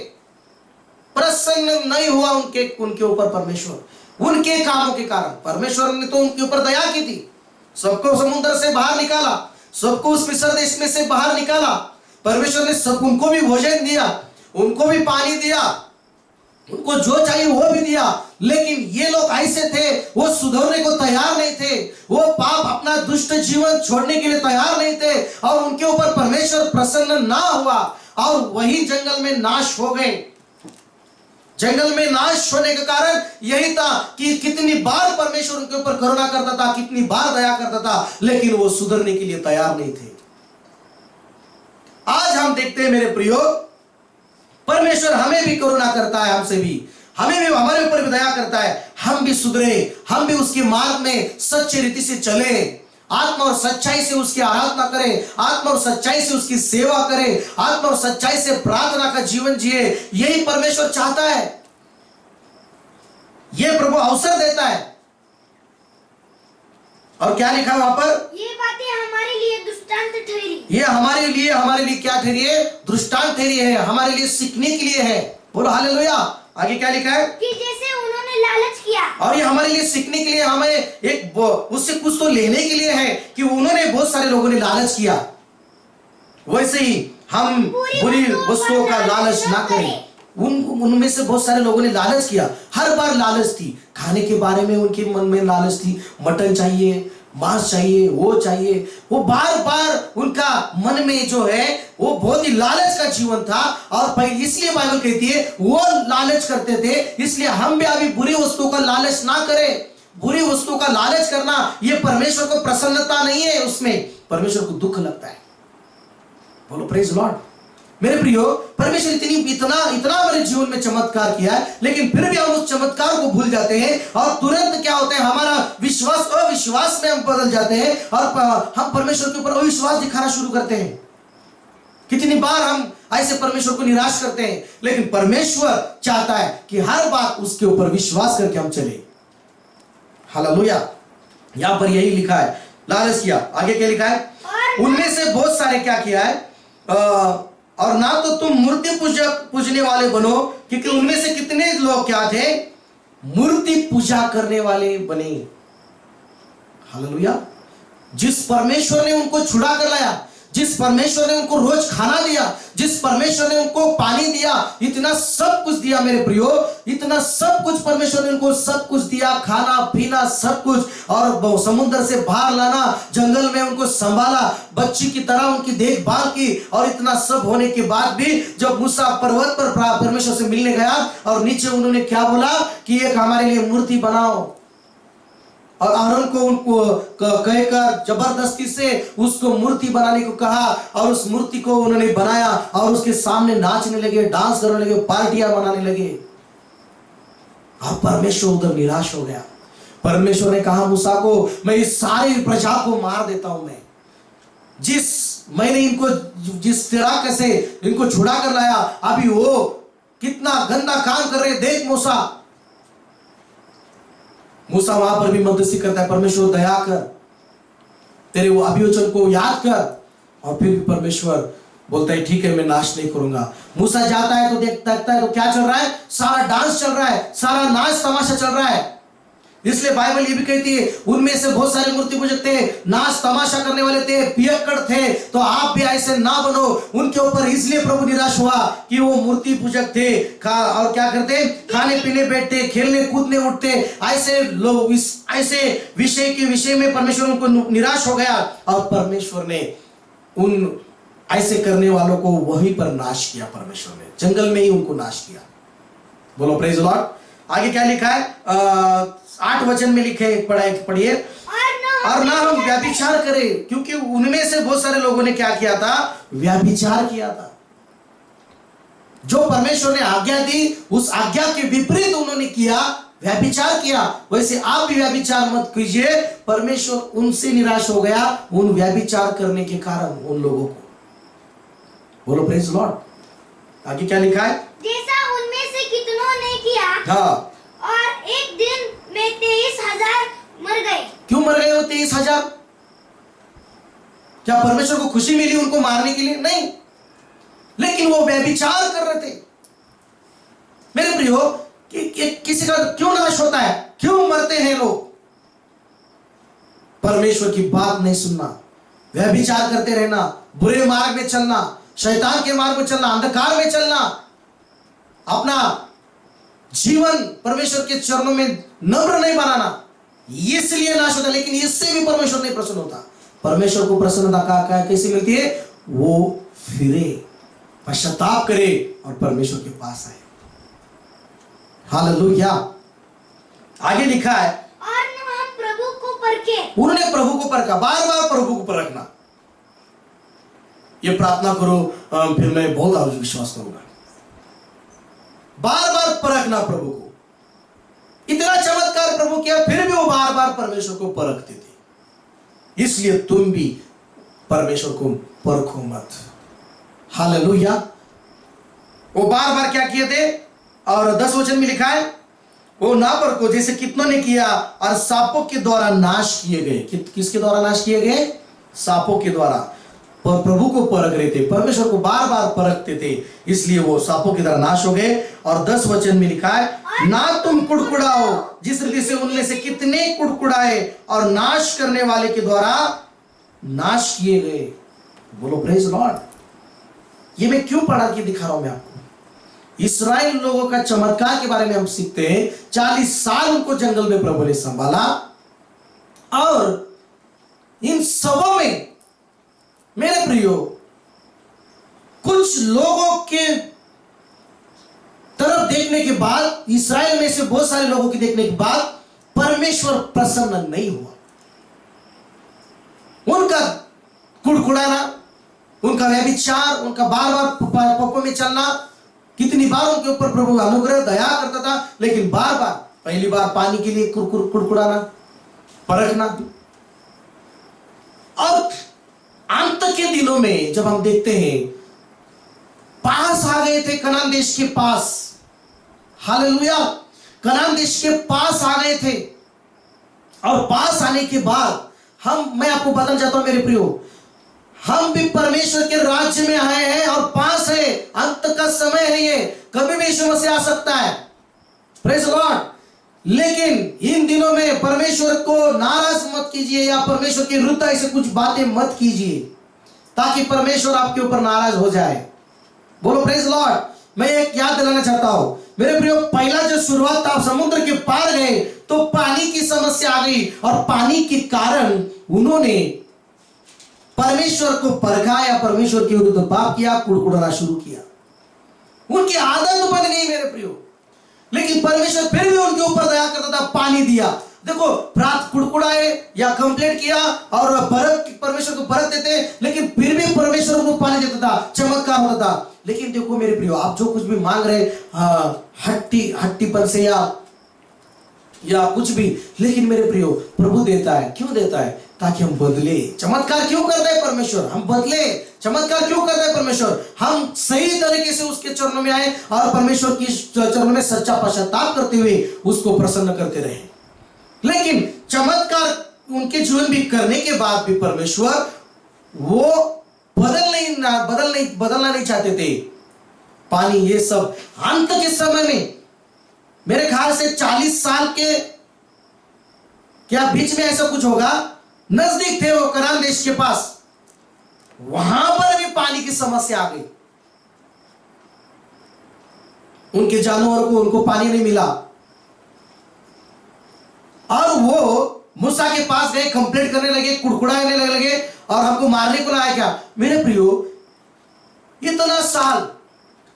प्रसन्न नहीं हुआ उनके ऊपर परमेश्वर, उनके कामों के कारण। परमेश्वर ने तो उनके ऊपर दया की थी, सबको समुद्र से बाहर निकाला, सबको उस मिस्र देश में से बाहर निकाला। परमेश्वर ने सब उनको भी भोजन दिया, उनको भी पानी दिया, उनको जो चाहिए वो भी दिया। लेकिन ये लोग ऐसे थे, वो सुधरने को तैयार नहीं थे, वो पाप, अपना दुष्ट जीवन छोड़ने के लिए तैयार नहीं थे, और उनके ऊपर परमेश्वर प्रसन्न ना हुआ, और वही जंगल में नाश हो गए। जंगल में नाश होने का कारण यही था कि कितनी बार परमेश्वर उनके ऊपर करुणा करता था, कितनी बार दया करता था, लेकिन वो सुधरने के लिए तैयार नहीं थे। आज हम देखते हैं मेरे प्रियो, परमेश्वर हमें भी करुणा करता है, हमसे भी, हमें भी, हमारे ऊपर भी दया करता है। हम भी सुधरे, हम भी उसके मार्ग में सच्ची रीति से चले, आत्मा और सच्चाई से उसकी आराधना करें, आत्मा और सच्चाई से उसकी सेवा करें, आत्मा और सच्चाई से प्रार्थना का जीवन जिए। यही परमेश्वर चाहता है, यह प्रभु अवसर देता है। और क्या लिखा वहां पर? ये बातें हमारे लिए दृष्टांत ठहरी। ये हमारे लिए क्या ठहरी है? दृष्टांत ठहरी है, हमारे लिए सीखने के लिए है। बोलो हालेलुया। आगे क्या लिखा है? कि जैसे उन्होंने लालच किया। और ये हमारे लिए सीखने के लिए, हमें एक उससे कुछ तो लेने के लिए है कि उन्होंने, बहुत सारे लोगों ने लालच किया, वैसे ही हम बुरी वस्तुओं का लालच ना करें। उनमें से बहुत सारे लोगों ने लालच किया, हर बार लालच थी, खाने के बारे में उनके मन में लालच थी, मटन चाहिए, मांस चाहिए, वो चाहिए, वो बार बार उनका मन में जो है वो बहुत ही लालच का जीवन था। और पहले इसलिए बाइबल कहती है वो लालच करते थे, इसलिए हम भी अभी बुरी वस्तुओं का लालच ना करें। बुरी वस्तुओं का लालच करना ये परमेश्वर को प्रसन्नता नहीं है, उसमें परमेश्वर को दुख लगता है। बोलो प्रेज लॉर्ड। मेरे प्रियो, परमेश्वर इतना हमारे जीवन में चमत्कार किया है, लेकिन फिर भी हम उस चमत्कार को भूल जाते हैं और तुरंत क्या होता है, हमारा विश्वास अविश्वास में हम बदल जाते हैं और हम परमेश्वर के ऊपर अविश्वास दिखाना शुरू करते हैं। कितनी बार हम ऐसे परमेश्वर को निराश करते हैं, लेकिन परमेश्वर चाहता है कि हर बात उसके ऊपर विश्वास करके हम चले। हालेलुया। यहां पर यही लिखा है, लालच किया। आगे क्या लिखा है, उनमें से बहुत सारे क्या किया है, और ना तो तुम मूर्ति पूजने वाले बनो, क्योंकि उनमें से कितने लोग क्या थे, मूर्ति पूजा करने वाले बने। हालेलुया। जिस परमेश्वर ने उनको छुड़ा कर लाया, जिस परमेश्वर ने उनको रोज खाना दिया, जिस परमेश्वर ने उनको पानी दिया, इतना सब कुछ दिया मेरे प्रियो, इतना सब कुछ परमेश्वर ने उनको सब कुछ दिया, खाना पीना सब कुछ, और समुद्र से बाहर लाना, जंगल में उनको संभाला, बच्ची की तरह उनकी देखभाल की, और इतना सब होने के बाद भी जब मूसा पर्वत पर परमेश्वर से मिलने गया और नीचे उन्होंने क्या बोला कि एक हमारे लिए मूर्ति बनाओ, और आरोन को उनको कहकर जबरदस्ती से उसको मूर्ति बनाने को कहा, और उस मूर्ति को उन्होंने बनाया और उसके सामने नाचने लगे, डांस करने लगे, पार्टियां मनाने लगे। और परमेश्वर उधर निराश हो गया। परमेश्वर ने कहा मूसा को, मैं इस सारी प्रजा को मार देता हूं, मैंने इनको जिस तरीके से इनको छुड़ा कर लाया, अभी वो कितना गंदा काम कर रहे, देख मूसा। मूसा वहां पर भी मध्यस्थी करता है, परमेश्वर दया कर, तेरे वो अभिवचन को याद कर, और फिर भी परमेश्वर बोलता है ठीक है, मैं नाश नहीं करूंगा। मूसा जाता है तो देखता है तो क्या चल रहा है, सारा डांस चल रहा है, सारा नाच तमाशा चल रहा है। इसलिए बाइबल ये भी कहती है उनमें से बहुत सारे मूर्ति पूजक थे, नाच तमाशा करने वाले थे, पियक्कड़ थे, तो आप भी ऐसे ना बनो उनके ऊपर। इसलिए प्रभु निराश हुआ कि वो मूर्ति पूजक थे, और क्या करते, खाने पीने बैठते, खेलने कूदने उठते, ऐसे लोग ऐसे विषय में परमेश्वर उनको निराश हो गया, और परमेश्वर ने उन ऐसे करने वालों को वहीं पर नाश किया। परमेश्वर ने जंगल में ही उनको नाश किया। बोलो प्रेज लॉर्ड। आगे क्या लिखा है, 8 वचन में लिखे, पढ़िए, और ना हम व्यभिचार करें, क्योंकि उनमें से बहुत सारे लोगों ने क्या किया था, व्यभिचार किया था। जो परमेश्वर ने आज्ञा दी उस आज्ञा के विपरीत उन्होंने किया, व्यभिचार किया। वैसे आप भी व्यभिचार मत कीजिए। परमेश्वर उनसे निराश हो गया उन व्यभिचार करने के कारण उन लोगों को। बोलो प्रेज लॉर्ड। आगे क्या लिखा है, जैसा उनमें से कितनों ने किया, हाँ, और एक दिन में 23,000 मर गए। क्यों मर गए वो 23,000? क्या परमेश्वर को खुशी मिली उनको मारने के लिए? नहीं, लेकिन वो व्यभिचार कर रहे थे। मेरे प्रियो, किसी का क्यों नाश होता है, क्यों मरते हैं लोग? परमेश्वर की बात नहीं सुनना, व्यभिचार करते रहना, बुरे मार्ग में चलना, शैतान के मार्ग में चलना, अंधकार में चलना, अपना जीवन परमेश्वर के चरणों में नम्र नहीं बनाना, इसलिए नाश होता है। लेकिन इससे भी परमेश्वर नहीं प्रसन्न होता। परमेश्वर को प्रसन्नता कैसे मिलती है, वो फिरे, पश्चाताप करे और परमेश्वर के पास आए। हालेलुया। आगे लिखा है, और हम प्रभु को परखे। उन्होंने प्रभु को परखा, बार बार प्रभु को परखना। ये प्रार्थना करो, फिर मैं बहुत विश्वास करूंगा। बार बार परखना प्रभु को। इतना चमत्कार प्रभु किया, फिर भी वो बार बार परमेश्वर को परखते थे। इसलिए तुम भी परमेश्वर को परखो मत। हालेलुया। वो बार बार क्या किए थे, और 10 वचन में लिखा है, वो ना परखो जैसे कितनों ने किया, और सांपों के द्वारा नाश किए गए। किसके द्वारा नाश किए गए? सांपों के द्वारा। पर प्रभु को परख रहे थे, परमेश्वर को बार बार परखते थे, इसलिए वो सांपों की तरह नाश हो गए। और 10 वचन में लिखा है, ना तुम कुड़कुड़ाओ जिस रीति से उनमें से कितने कुड़कुड़ाए और नाश करने वाले के द्वारा नाश किए गए। बोलो प्रेज लॉर्ड। ये मैं क्यों पढ़ा के दिखा रहा हूं मैं आपको? इस्राएल लोगों का चमत्कार के बारे में हम सीखते हैं। 40 साल उनको जंगल में प्रभु ने संभाला, और इन सबों में मेरे प्रियो कुछ लोगों के तरफ देखने के बाद, इस्राएल में से बहुत सारे लोगों की देखने के बाद परमेश्वर प्रसन्न नहीं हुआ। उनका कुड़कुड़ाना, उनका व्यभिचार, उनका बार बार पापों में चलना, कितनी बार उनके ऊपर प्रभु अनुग्रह दया करता था, लेकिन बार बार, पहली बार पानी के लिए कुड़कुड़ाना, परखना। और अंत के दिनों में जब हम देखते हैं, पास आ गए थे कनान देश के पास, हालेलुया, कनान देश के पास आ गए थे। और पास आने के बाद मैं आपको बताना चाहता हूं मेरे प्रियो, हम भी परमेश्वर के राज्य में आए हैं और पास है, अंत का समय है, ये कभी भी यीशु मसीह आ सकता है, प्रेज लॉर्ड। लेकिन इन दिनों में परमेश्वर को नाराज मत कीजिए, या परमेश्वर के विरुद्ध ऐसे कुछ बातें मत कीजिए ताकि परमेश्वर आपके ऊपर नाराज हो जाए। बोलो प्रेज लॉर्ड। मैं एक याद दिलाना चाहता हूं मेरे प्रियो, पहला जो शुरुआत था, समुद्र के पार गए तो पानी की समस्या आ गई, और पानी के कारण उन्होंने परमेश्वर को परखा या परमेश्वर के विरुद्ध पाप किया, कुड़कुड़ाना शुरू किया। उनकी आदत बन गई मेरे प्रियो, लेकिन परमेश्वर फिर भी उनके ऊपर दया करता था, पानी दिया। देखो, रात कुड़कुड़ाए या कंप्लेंट किया और परमेश्वर को बरत देते, लेकिन फिर भी परमेश्वर को पानी देता था, चमत्कार होता था। लेकिन देखो मेरे प्रियो, आप जो कुछ भी मांग रहे हट्टीपन से या कुछ भी, लेकिन मेरे प्रियो प्रभु देता है। क्यों देता है? ताकि हम बदले। चमत्कार क्यों करता है परमेश्वर? हम बदले। चमत्कार क्यों करता है परमेश्वर? हम सही तरीके से उसके चरणों में आए और परमेश्वर की चरणों में सच्चा पश्चाताप करते हुए उसको प्रसन्न करते रहे। लेकिन चमत्कार उनके जीवन भी करने के बाद भी परमेश्वर वो बदलना नहीं चाहते थे। पानी, ये सब अंत के समय में मेरे ख्याल से 40 साल के क्या बीच में ऐसा कुछ होगा, नजदीक थे वो कनान देश के पास, वहां पर भी पानी की समस्या आ गई। उनके जानवरों को उनको पानी नहीं मिला, और वो मूसा के पास गए, कंप्लेंट करने लगे, कुड़कुड़ाने लगे, और हमको मारने को लाया क्या? मेरे प्रियो, इतना साल,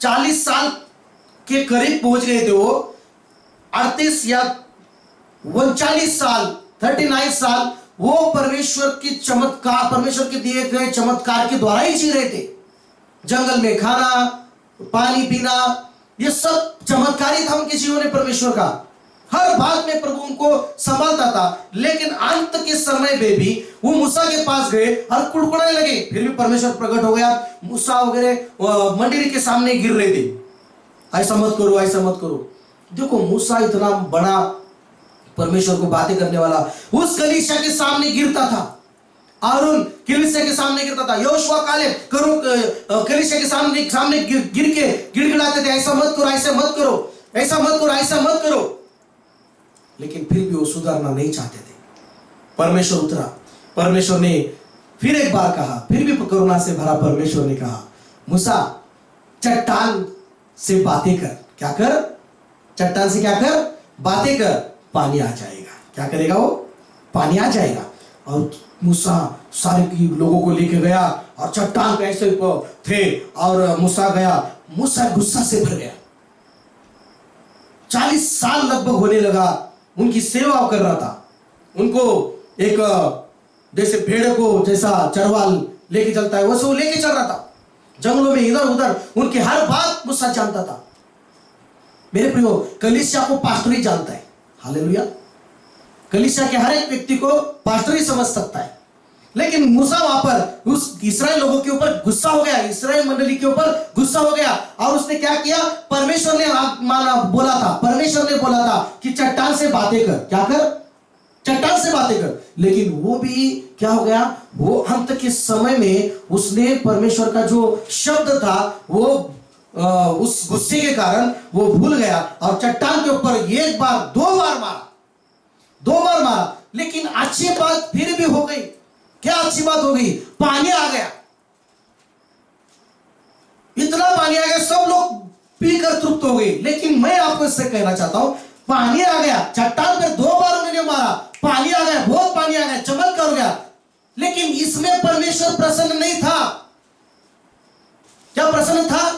40 साल के करीब पहुंच गए थे वो, 38 या 39 साल, 39 साल वो परमेश्वर की चमत्कार, परमेश्वर के दिए गए चमत्कार के द्वारा ही जी रहे थे। जंगल में खाना, पानी पीना, ये सब चमत्कार ही था उनके जीवन में परमेश्वर का। हर बात में प्रभु उनको संभालता था। लेकिन अंत के समय में भी वो मूसा के पास गए और कुड़कुड़ाने लगे, फिर भी परमेश्वर प्रकट हो गया। मूसा वगैरह मंदिर के सामने गिर रहे थे, ऐसा मत करो, ऐसा मत करो। देखो, मूसा इतना बड़ा परमेश्वर को बातें करने वाला, उस कलीसिया के सामने गिरता था, आरोन कलीसिया के सामने गिरता था, योशुआ कालेब कलीसिया के सामने गिर के गिड़गिड़ाते थे, ऐसा मत करो, ऐसा मत करो, ऐसा मत करो, ऐसा मत करो। लेकिन फिर भी वो सुधरना नहीं चाहते थे। परमेश्वर उतरा, परमेश्वर ने फिर एक बार कहा, फिर भी करुणा से भरा परमेश्वर ने कहा, मूसा चट्टान से बातें कर। क्या कर? चट्टान से क्या कर? बातें कर, पानी आ जाएगा। क्या करेगा वो? पानी आ जाएगा। और मूसा सारे लोगों को लेके गया और चट्टान पे ऐसे थे, और मूसा गया, मूसा गुस्सा से भर गया। 40 साल लगभग होने लगा, उनकी सेवा कर रहा था। उनको एक जैसे भेड़ को जैसा चरवाल लेके चलता है, वैसे वो लेके चल रहा था जंगलों में, इधर उधर। उनकी हर बात मूसा जानता था। मेरे प्रियो, कलीसिया को पास्टर ही जानता है। हालेलुया। कलीसिया के हर एक व्यक्ति को पास्टर ही समझ सकता है। लेकिन मूसा वहां पर उस इस्राएल लोगों के ऊपर गुस्सा हो गया, इस्राएल मंडली के ऊपर गुस्सा हो गया, और उसने क्या किया? परमेश्वर ने बोला था, परमेश्वर ने बोला था कि चट्टान से बातें कर। क्या कर? चट्टान से बातें कर। लेकिन वो भी क्या हो गया? वो अंत के समय में उसने परमेश्वर का जो शब्द था वो उस गुस्से के कारण वो भूल गया, और चट्टान के ऊपर एक बार, 2 बार मारा, 2 बार मारा। लेकिन अच्छी बात फिर भी हो गई। क्या अच्छी बात हो गई? पानी आ गया। इतना पानी आ गया, सब लोग पीकर तृप्त हो गई। लेकिन मैं आपको इससे कहना चाहता हूं, पानी आ गया, चट्टान पर 2 बार उन्होंने मारा, पानी आ गया, बहुत पानी आ गया, चमत्कार हो गया, लेकिन इसमें परमेश्वर प्रसन्न नहीं था। क्या प्रसन्न था?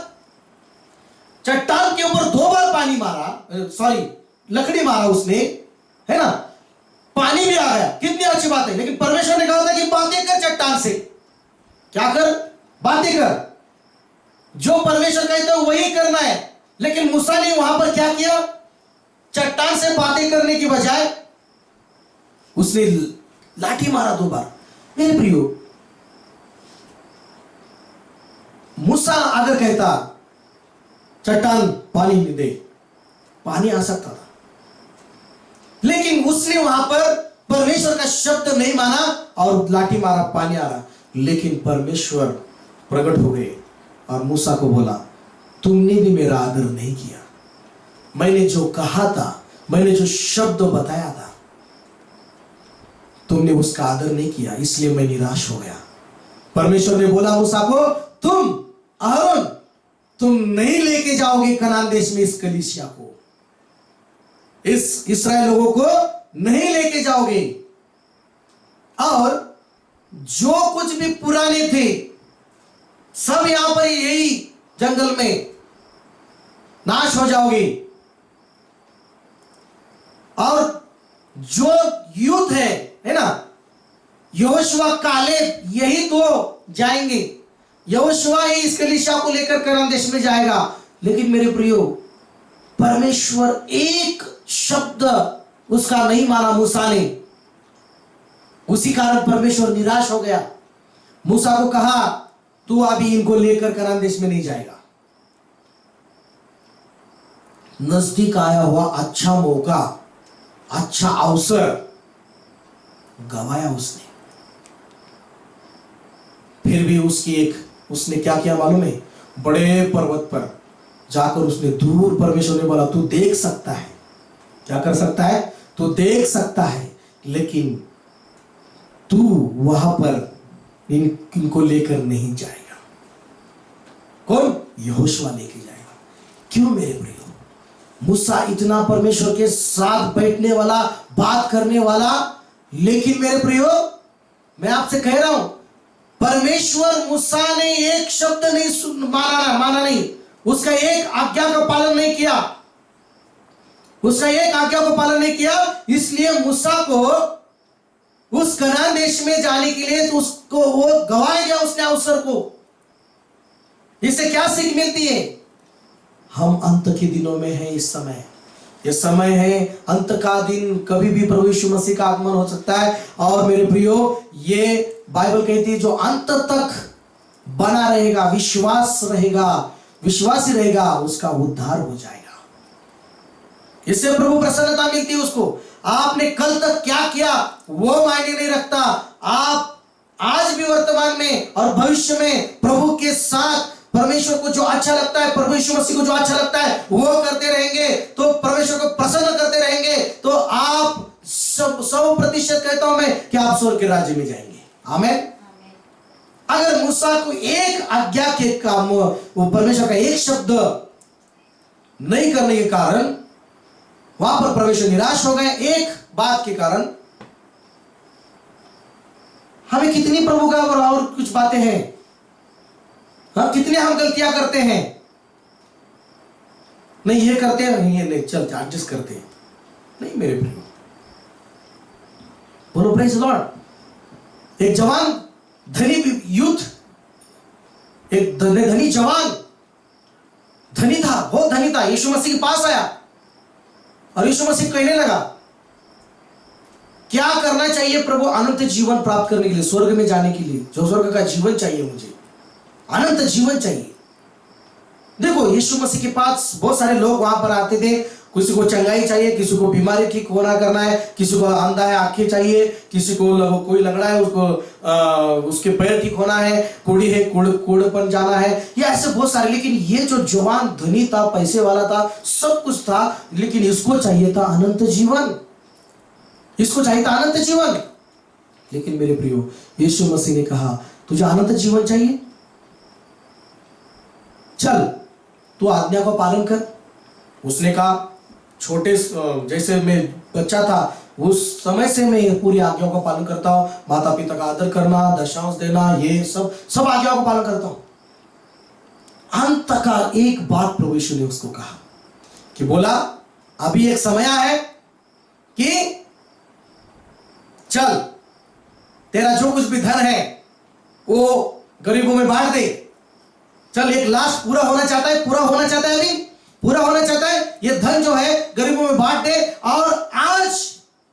चट्टान के ऊपर 2 बार पानी मारा, सॉरी लकड़ी मारा उसने, है ना, पानी भी आ गया, कितनी अच्छी बात है। लेकिन परमेश्वर ने कहा था कि बातें कर चट्टान से। क्या कर? बातें कर। जो परमेश्वर कहता है वही करना है। लेकिन मूसा ने वहां पर क्या किया? चट्टान से बातें करने की बजाय उसने लाठी मारा 2 बार। मेरे प्रियो, मूसा अगर कहता चट्टान पानी नहीं दे, पानी आ सकता था, लेकिन उसने वहां पर परमेश्वर का शब्द नहीं माना और लाठी मारा, पानी आ रहा। लेकिन परमेश्वर प्रकट हो गए और मूसा को बोला, तुमने भी मेरा आदर नहीं किया। मैंने जो कहा था, मैंने जो शब्द बताया था, तुमने उसका आदर नहीं किया, इसलिए मैं निराश हो गया। परमेश्वर ने बोला मूसा को, तुम आरोन, तुम नहीं लेके जाओगे कनान देश में इस कलीसिया को, इस इस्राएल लोगों को नहीं लेके जाओगे, और जो कुछ भी पुराने थे सब यहां पर यही जंगल में नाश हो जाओगे, और जो यूथ है ना, यहोशुआ कालेब यही तो जाएंगे, यहोशुआ ही इस कलीसिया को लेकर कनान देश में जाएगा। लेकिन मेरे प्रियो, परमेश्वर एक शब्द उसका नहीं माना मूसा ने, उसी कारण परमेश्वर निराश हो गया। मूसा को कहा, तू अभी इनको लेकर कनान देश में नहीं जाएगा। नजदीक आया हुआ अच्छा मौका, अच्छा अवसर गवाया उसने। फिर भी उसने क्या किया मालूम है? बड़े पर्वत पर जाकर उसने दूर, परमेश्वर ने बोला, तू देख सकता है, क्या कर सकता है? तू देख सकता है, लेकिन तू वहां पर इनको लेकर नहीं जाएगा। कौन? यहोशुआ लेके जाएगा। क्यों मेरे प्रियो? मूसा इतना परमेश्वर के साथ बैठने वाला, बात करने वाला, लेकिन मेरे प्रियो, मैं आपसे कह रहा हूं, परमेश्वर मूसा ने एक शब्द नहीं माना नहीं, उसका एक आज्ञा का पालन नहीं किया, उसका एक आज्ञा को पालन नहीं किया। इसलिए मूसा को उस कनान देश में जाने के लिए तो उसको वो गवाया गया, उसने अवसर को। इससे क्या सीख मिलती है? हम अंत के दिनों में हैं। इस समय ये समय है अंत का दिन, कभी भी प्रभु यीशु मसीह का आगमन हो सकता है। और मेरे प्रियो, ये बाइबल कहती है जो अंत तक बना रहेगा, विश्वासी रहेगा, उसका उद्धार हो जाएगा। इससे प्रभु प्रसन्नता मिलती है उसको। आपने कल तक क्या किया वो मायने नहीं रखता। आप आज भी वर्तमान में और भविष्य में प्रभु के साथ, परमेश्वर को जो अच्छा लगता है, प्रभु यीशु मसीह को जो अच्छा लगता है वो करते रहेंगे, तो परमेश्वर को प्रसन्न करते रहेंगे, तो आप 100% कहता हूं मैं कि आप स्वर्ग के राज्य में जाएंगे। आमीन। अगर मूसा को एक आज्ञा के काम, वो परमेश्वर का एक शब्द नहीं करने के कारण वहां पर परमेश्वर निराश हो गए, एक बात के कारण। हमें कितनी प्रभु का और कुछ बातें हैं, हम कितने हम गलतियां करते हैं, नहीं ये करते हैं, नहीं ये नहीं, चल एडजस्ट करते हैं। नहीं मेरे प्रिय, बोलो प्रेज लॉर्ड। एक जवान धनी यूथ, एक धनी जवान, धनी था, बहुत धनी था, यीशु मसीह के पास आया और यीशु मसीह कहने लगा, क्या करना चाहिए प्रभु अनंत जीवन प्राप्त करने के लिए, स्वर्ग में जाने के लिए? जो स्वर्ग का जीवन चाहिए, मुझे अनंत जीवन चाहिए। देखो, यीशु मसीह के पास बहुत सारे लोग वहां पर आते थे। किसी को चंगाई चाहिए, किसी को बीमारी ठीक होना करना है, किसी को अंधा है आंखें चाहिए, किसी को कोई लंगड़ा है उसको उसके पैर ठीक होना है, कुड़ी है कूड़ेपन जाना है, ये ऐसे बहुत सारे। लेकिन ये जो जवान धनी था, पैसे वाला था, सब कुछ था, लेकिन इसको चाहिए था अनंत जीवन, इसको चाहिए था अनंत जीवन। लेकिन मेरे प्रियो, यीशु मसीह ने कहा, तुझे अनंत जीवन चाहिए, चल तू आज्ञा का पालन कर। उसने कहा छोटे जैसे मैं बच्चा था उस समय से मैं पूरी आज्ञाओं का पालन करता हूं, माता पिता का आदर करना, दशांश देना, ये सब आज्ञाओं का पालन करता हूं। अंत का एक बात प्रभु यीशु ने उसको कहा कि बोला अभी एक समय है कि चल तेरा जो कुछ भी धन है वो गरीबों में बांट दे। चल एक लास्ट पूरा होना चाहता है, अभी पूरा होना चाहता है, ये धन जो है गरीबों में बांट दे और आज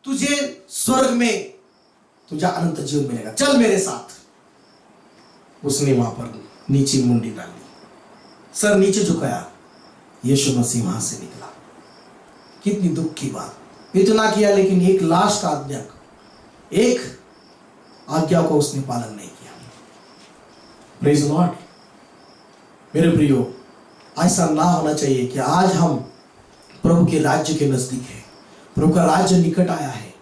तुझे स्वर्ग में तुझे अनंत जीवन मिलेगा, चल मेरे साथ। उसने वहां पर नीचे मुंडी डाली, सर नीचे झुकाया, यीशु मसीह वहां से निकला। कितनी दुख की बात। इतना किया लेकिन एक लास्ट एक आज्ञा को उसने पालन नहीं किया। Praise Lord. मेरे प्रियो, ऐसा ना होना चाहिए कि आज हम प्रभु के राज्य के नजदीक हैं, प्रभु का राज्य निकट आया है,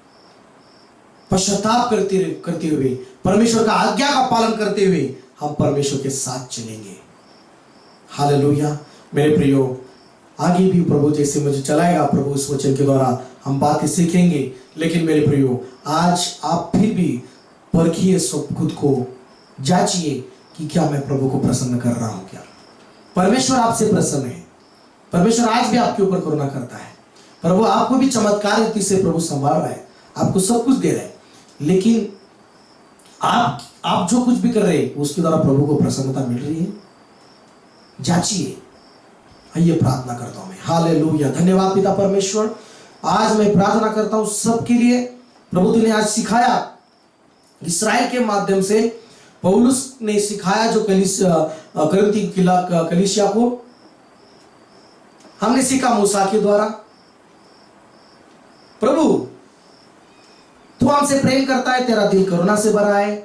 पश्चाताप करते हुए परमेश्वर का आज्ञा का पालन करते हुए हम परमेश्वर के साथ चलेंगे। हालेलुया। मेरे प्रियो, आगे भी प्रभु जैसे मुझे चलाएगा, प्रभु इस वचन के द्वारा हम बातें सीखेंगे। लेकिन मेरे प्रियो, आज आप फिर भी परखिए, सब खुद को जांचिए कि क्या मैं प्रभु को प्रसन्न कर रहा हूं। क्या परमेश्वर आपसे प्रसन्न है? परमेश्वर आज भी आपके ऊपर करुणा करता है। प्रभु आपको भी चमत्कार रीति से प्रभु संभाल रहा है, आपको सब कुछ दे रहा है, लेकिन आप जो कुछ भी कर रहे हैं उसके द्वारा प्रभु को प्रसन्नता मिल रही है? जांचिए। आइए प्रार्थना करता हूं मैं। हालेलुया। धन्यवाद पिता परमेश्वर। आज मैं प्रार्थना करता हूं सबके लिए। प्रभु तूने आज सिखाया, इस्राएल के माध्यम से पौलुस ने सिखाया, जो कलिसिया को हमने सीखा मूसा के द्वारा। प्रभु तू हमसे प्रेम करता है, तेरा दिल करुणा से भरा है,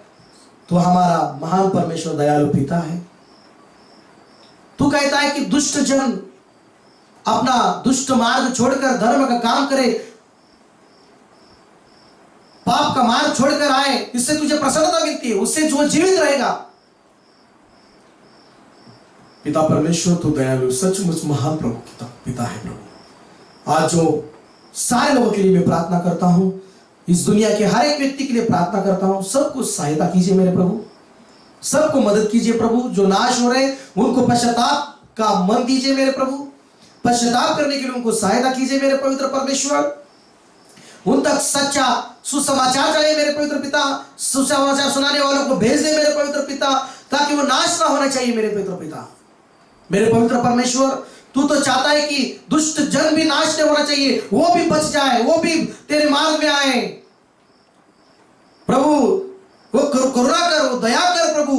तू हमारा महान परमेश्वर दयालु पिता है। तू कहता है कि दुष्ट जन अपना दुष्ट मार्ग छोड़कर धर्म का काम करे, पाप का मार्ग छोड़कर आए, इससे तुझे प्रसन्नता मिलती है, उससे जो जीवित रहेगा। पिता परमेश्वर तू दयालु सचमुच महान प्रभु पिता है। प्रभु आज जो सारे लोगों के लिए मैं प्रार्थना करता हूं, इस दुनिया के हर एक व्यक्ति के लिए प्रार्थना करता हूं, सबको सहायता कीजिए मेरे प्रभु, सबको मदद कीजिए प्रभु। जो नाश हो रहे उनको पश्चाताप का मन दीजिए मेरे प्रभु, पश्चाताप करने के लिए उनको सहायता कीजिए मेरे पवित्र परमेश्वर। उन तक सच्चा सुसमाचार जाए मेरे पवित्र पिता, सुसमाचार सुनाने वालों को भेज दे मेरे पवित्र पिता, ताकि वो नाश ना होना चाहिए मेरे पवित्र पिता। मेरे पवित्र परमेश्वर, तू तो चाहता है कि दुष्ट जन भी नाश नहीं होना चाहिए, वो भी बच जाए, वो भी तेरे मार्ग में आए। प्रभु वो करुणा कर, वो दया कर प्रभु,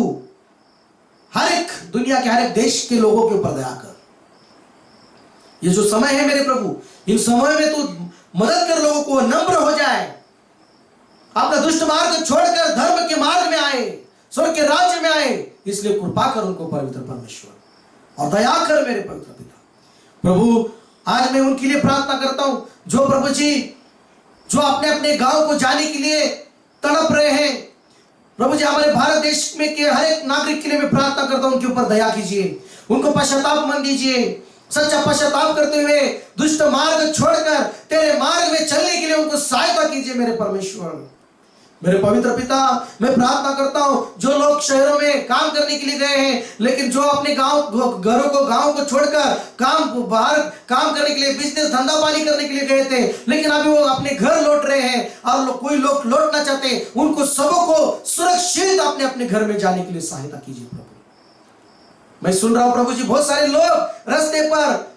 हर एक दुनिया के हर एक देश के लोगों के ऊपर दया कर। ये जो समय है मेरे प्रभु, इन समय में तू मदद कर, लोगों को नम्र हो जाए, अपना दुष्ट मार्ग छोड़कर धर्म के मार्ग में आए, स्वर्ग के राज्य में आए। इसलिए कृपा कर उनको पवित्र परमेश्वर, और दया कर मेरे पवित्र पिता। प्रभु आज मैं उनके लिए प्रार्थना करता हूं जो प्रभु जी जो अपने अपने गांव को जाने के लिए तड़प रहे हैं। प्रभु जी हमारे भारत देश में के हर एक नागरिक के लिए मैं प्रार्थना करता हूं, उनके ऊपर दया कीजिए, उनको पश्चाताप मन दीजिए, सच्चा पश्चाताप करते हुए दुष्ट मार्ग छोड़कर तेरे मार्ग में चलने के लिए उनको सहायता कीजिए मेरे परमेश्वर। मेरे पवित्र पिता, मैं प्रार्थना करता हूं जो लोग शहरों में काम करने के लिए गए हैं, लेकिन जो अपने गांव को छोड़कर बाहर काम करने के लिए, बिजनेस धंधा पानी करने के लिए गए थे, लेकिन अभी वो अपने घर लौट रहे हैं, और कोई लोग लौटना चाहते, उनको सबों को सुरक्षित अपने अपने घर में जाने के लिए सहायता कीजिए प्रभु। मैं सुन रहा हूं प्रभु जी, बहुत सारे लोग रास्ते पर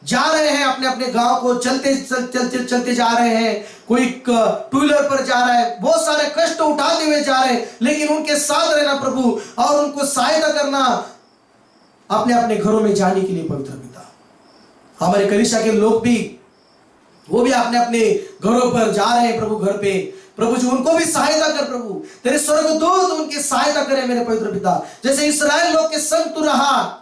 जा रहे हैं, अपने अपने गांव को चलते जा रहे हैं, कोई टू व्हीलर पर जा रहा है, बहुत सारे कष्ट उठाते हुए जा रहे हैं, लेकिन उनके साथ रहना प्रभु, और उनको सहायता करना अपने अपने घरों में जाने के लिए पवित्र पिता। हमारे कलीसिया के लोग भी, वो भी अपने अपने घरों पर जा रहे हैं प्रभु, घर पे प्रभु जी उनको भी सहायता कर प्रभु, तेरे स्वर्गदूत उनकी सहायता करे मेरे पवित्र पिता। जैसे इस्राएल लोग के संग तू रहा,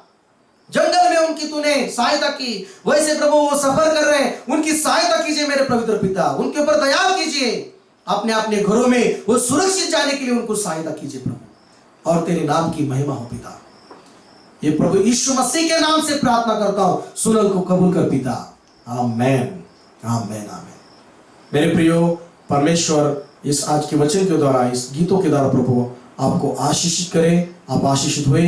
जंगल में उनकी तूने सहायता की, वैसे प्रभु वो सफर कर रहे हैं, उनकी सहायता कीजिए मेरे पवित्र पिता, उनके ऊपर दया कीजिए, अपने अपने घरों में वो सुरक्षित जाने के लिए उनको सहायता कीजिए प्रभु, और तेरे नाम की महिमा हो पिता। ये प्रभु यीशु मसीह के नाम से प्रार्थना करता हूं, सुनल को कबूल कर पिता। आमेन, आमेन, आमेन। मेरे प्रियो, परमेश्वर इस आज के वचन के द्वारा, इस गीतों के द्वारा प्रभु आपको आशीषित करे, आप आशीषित हुए।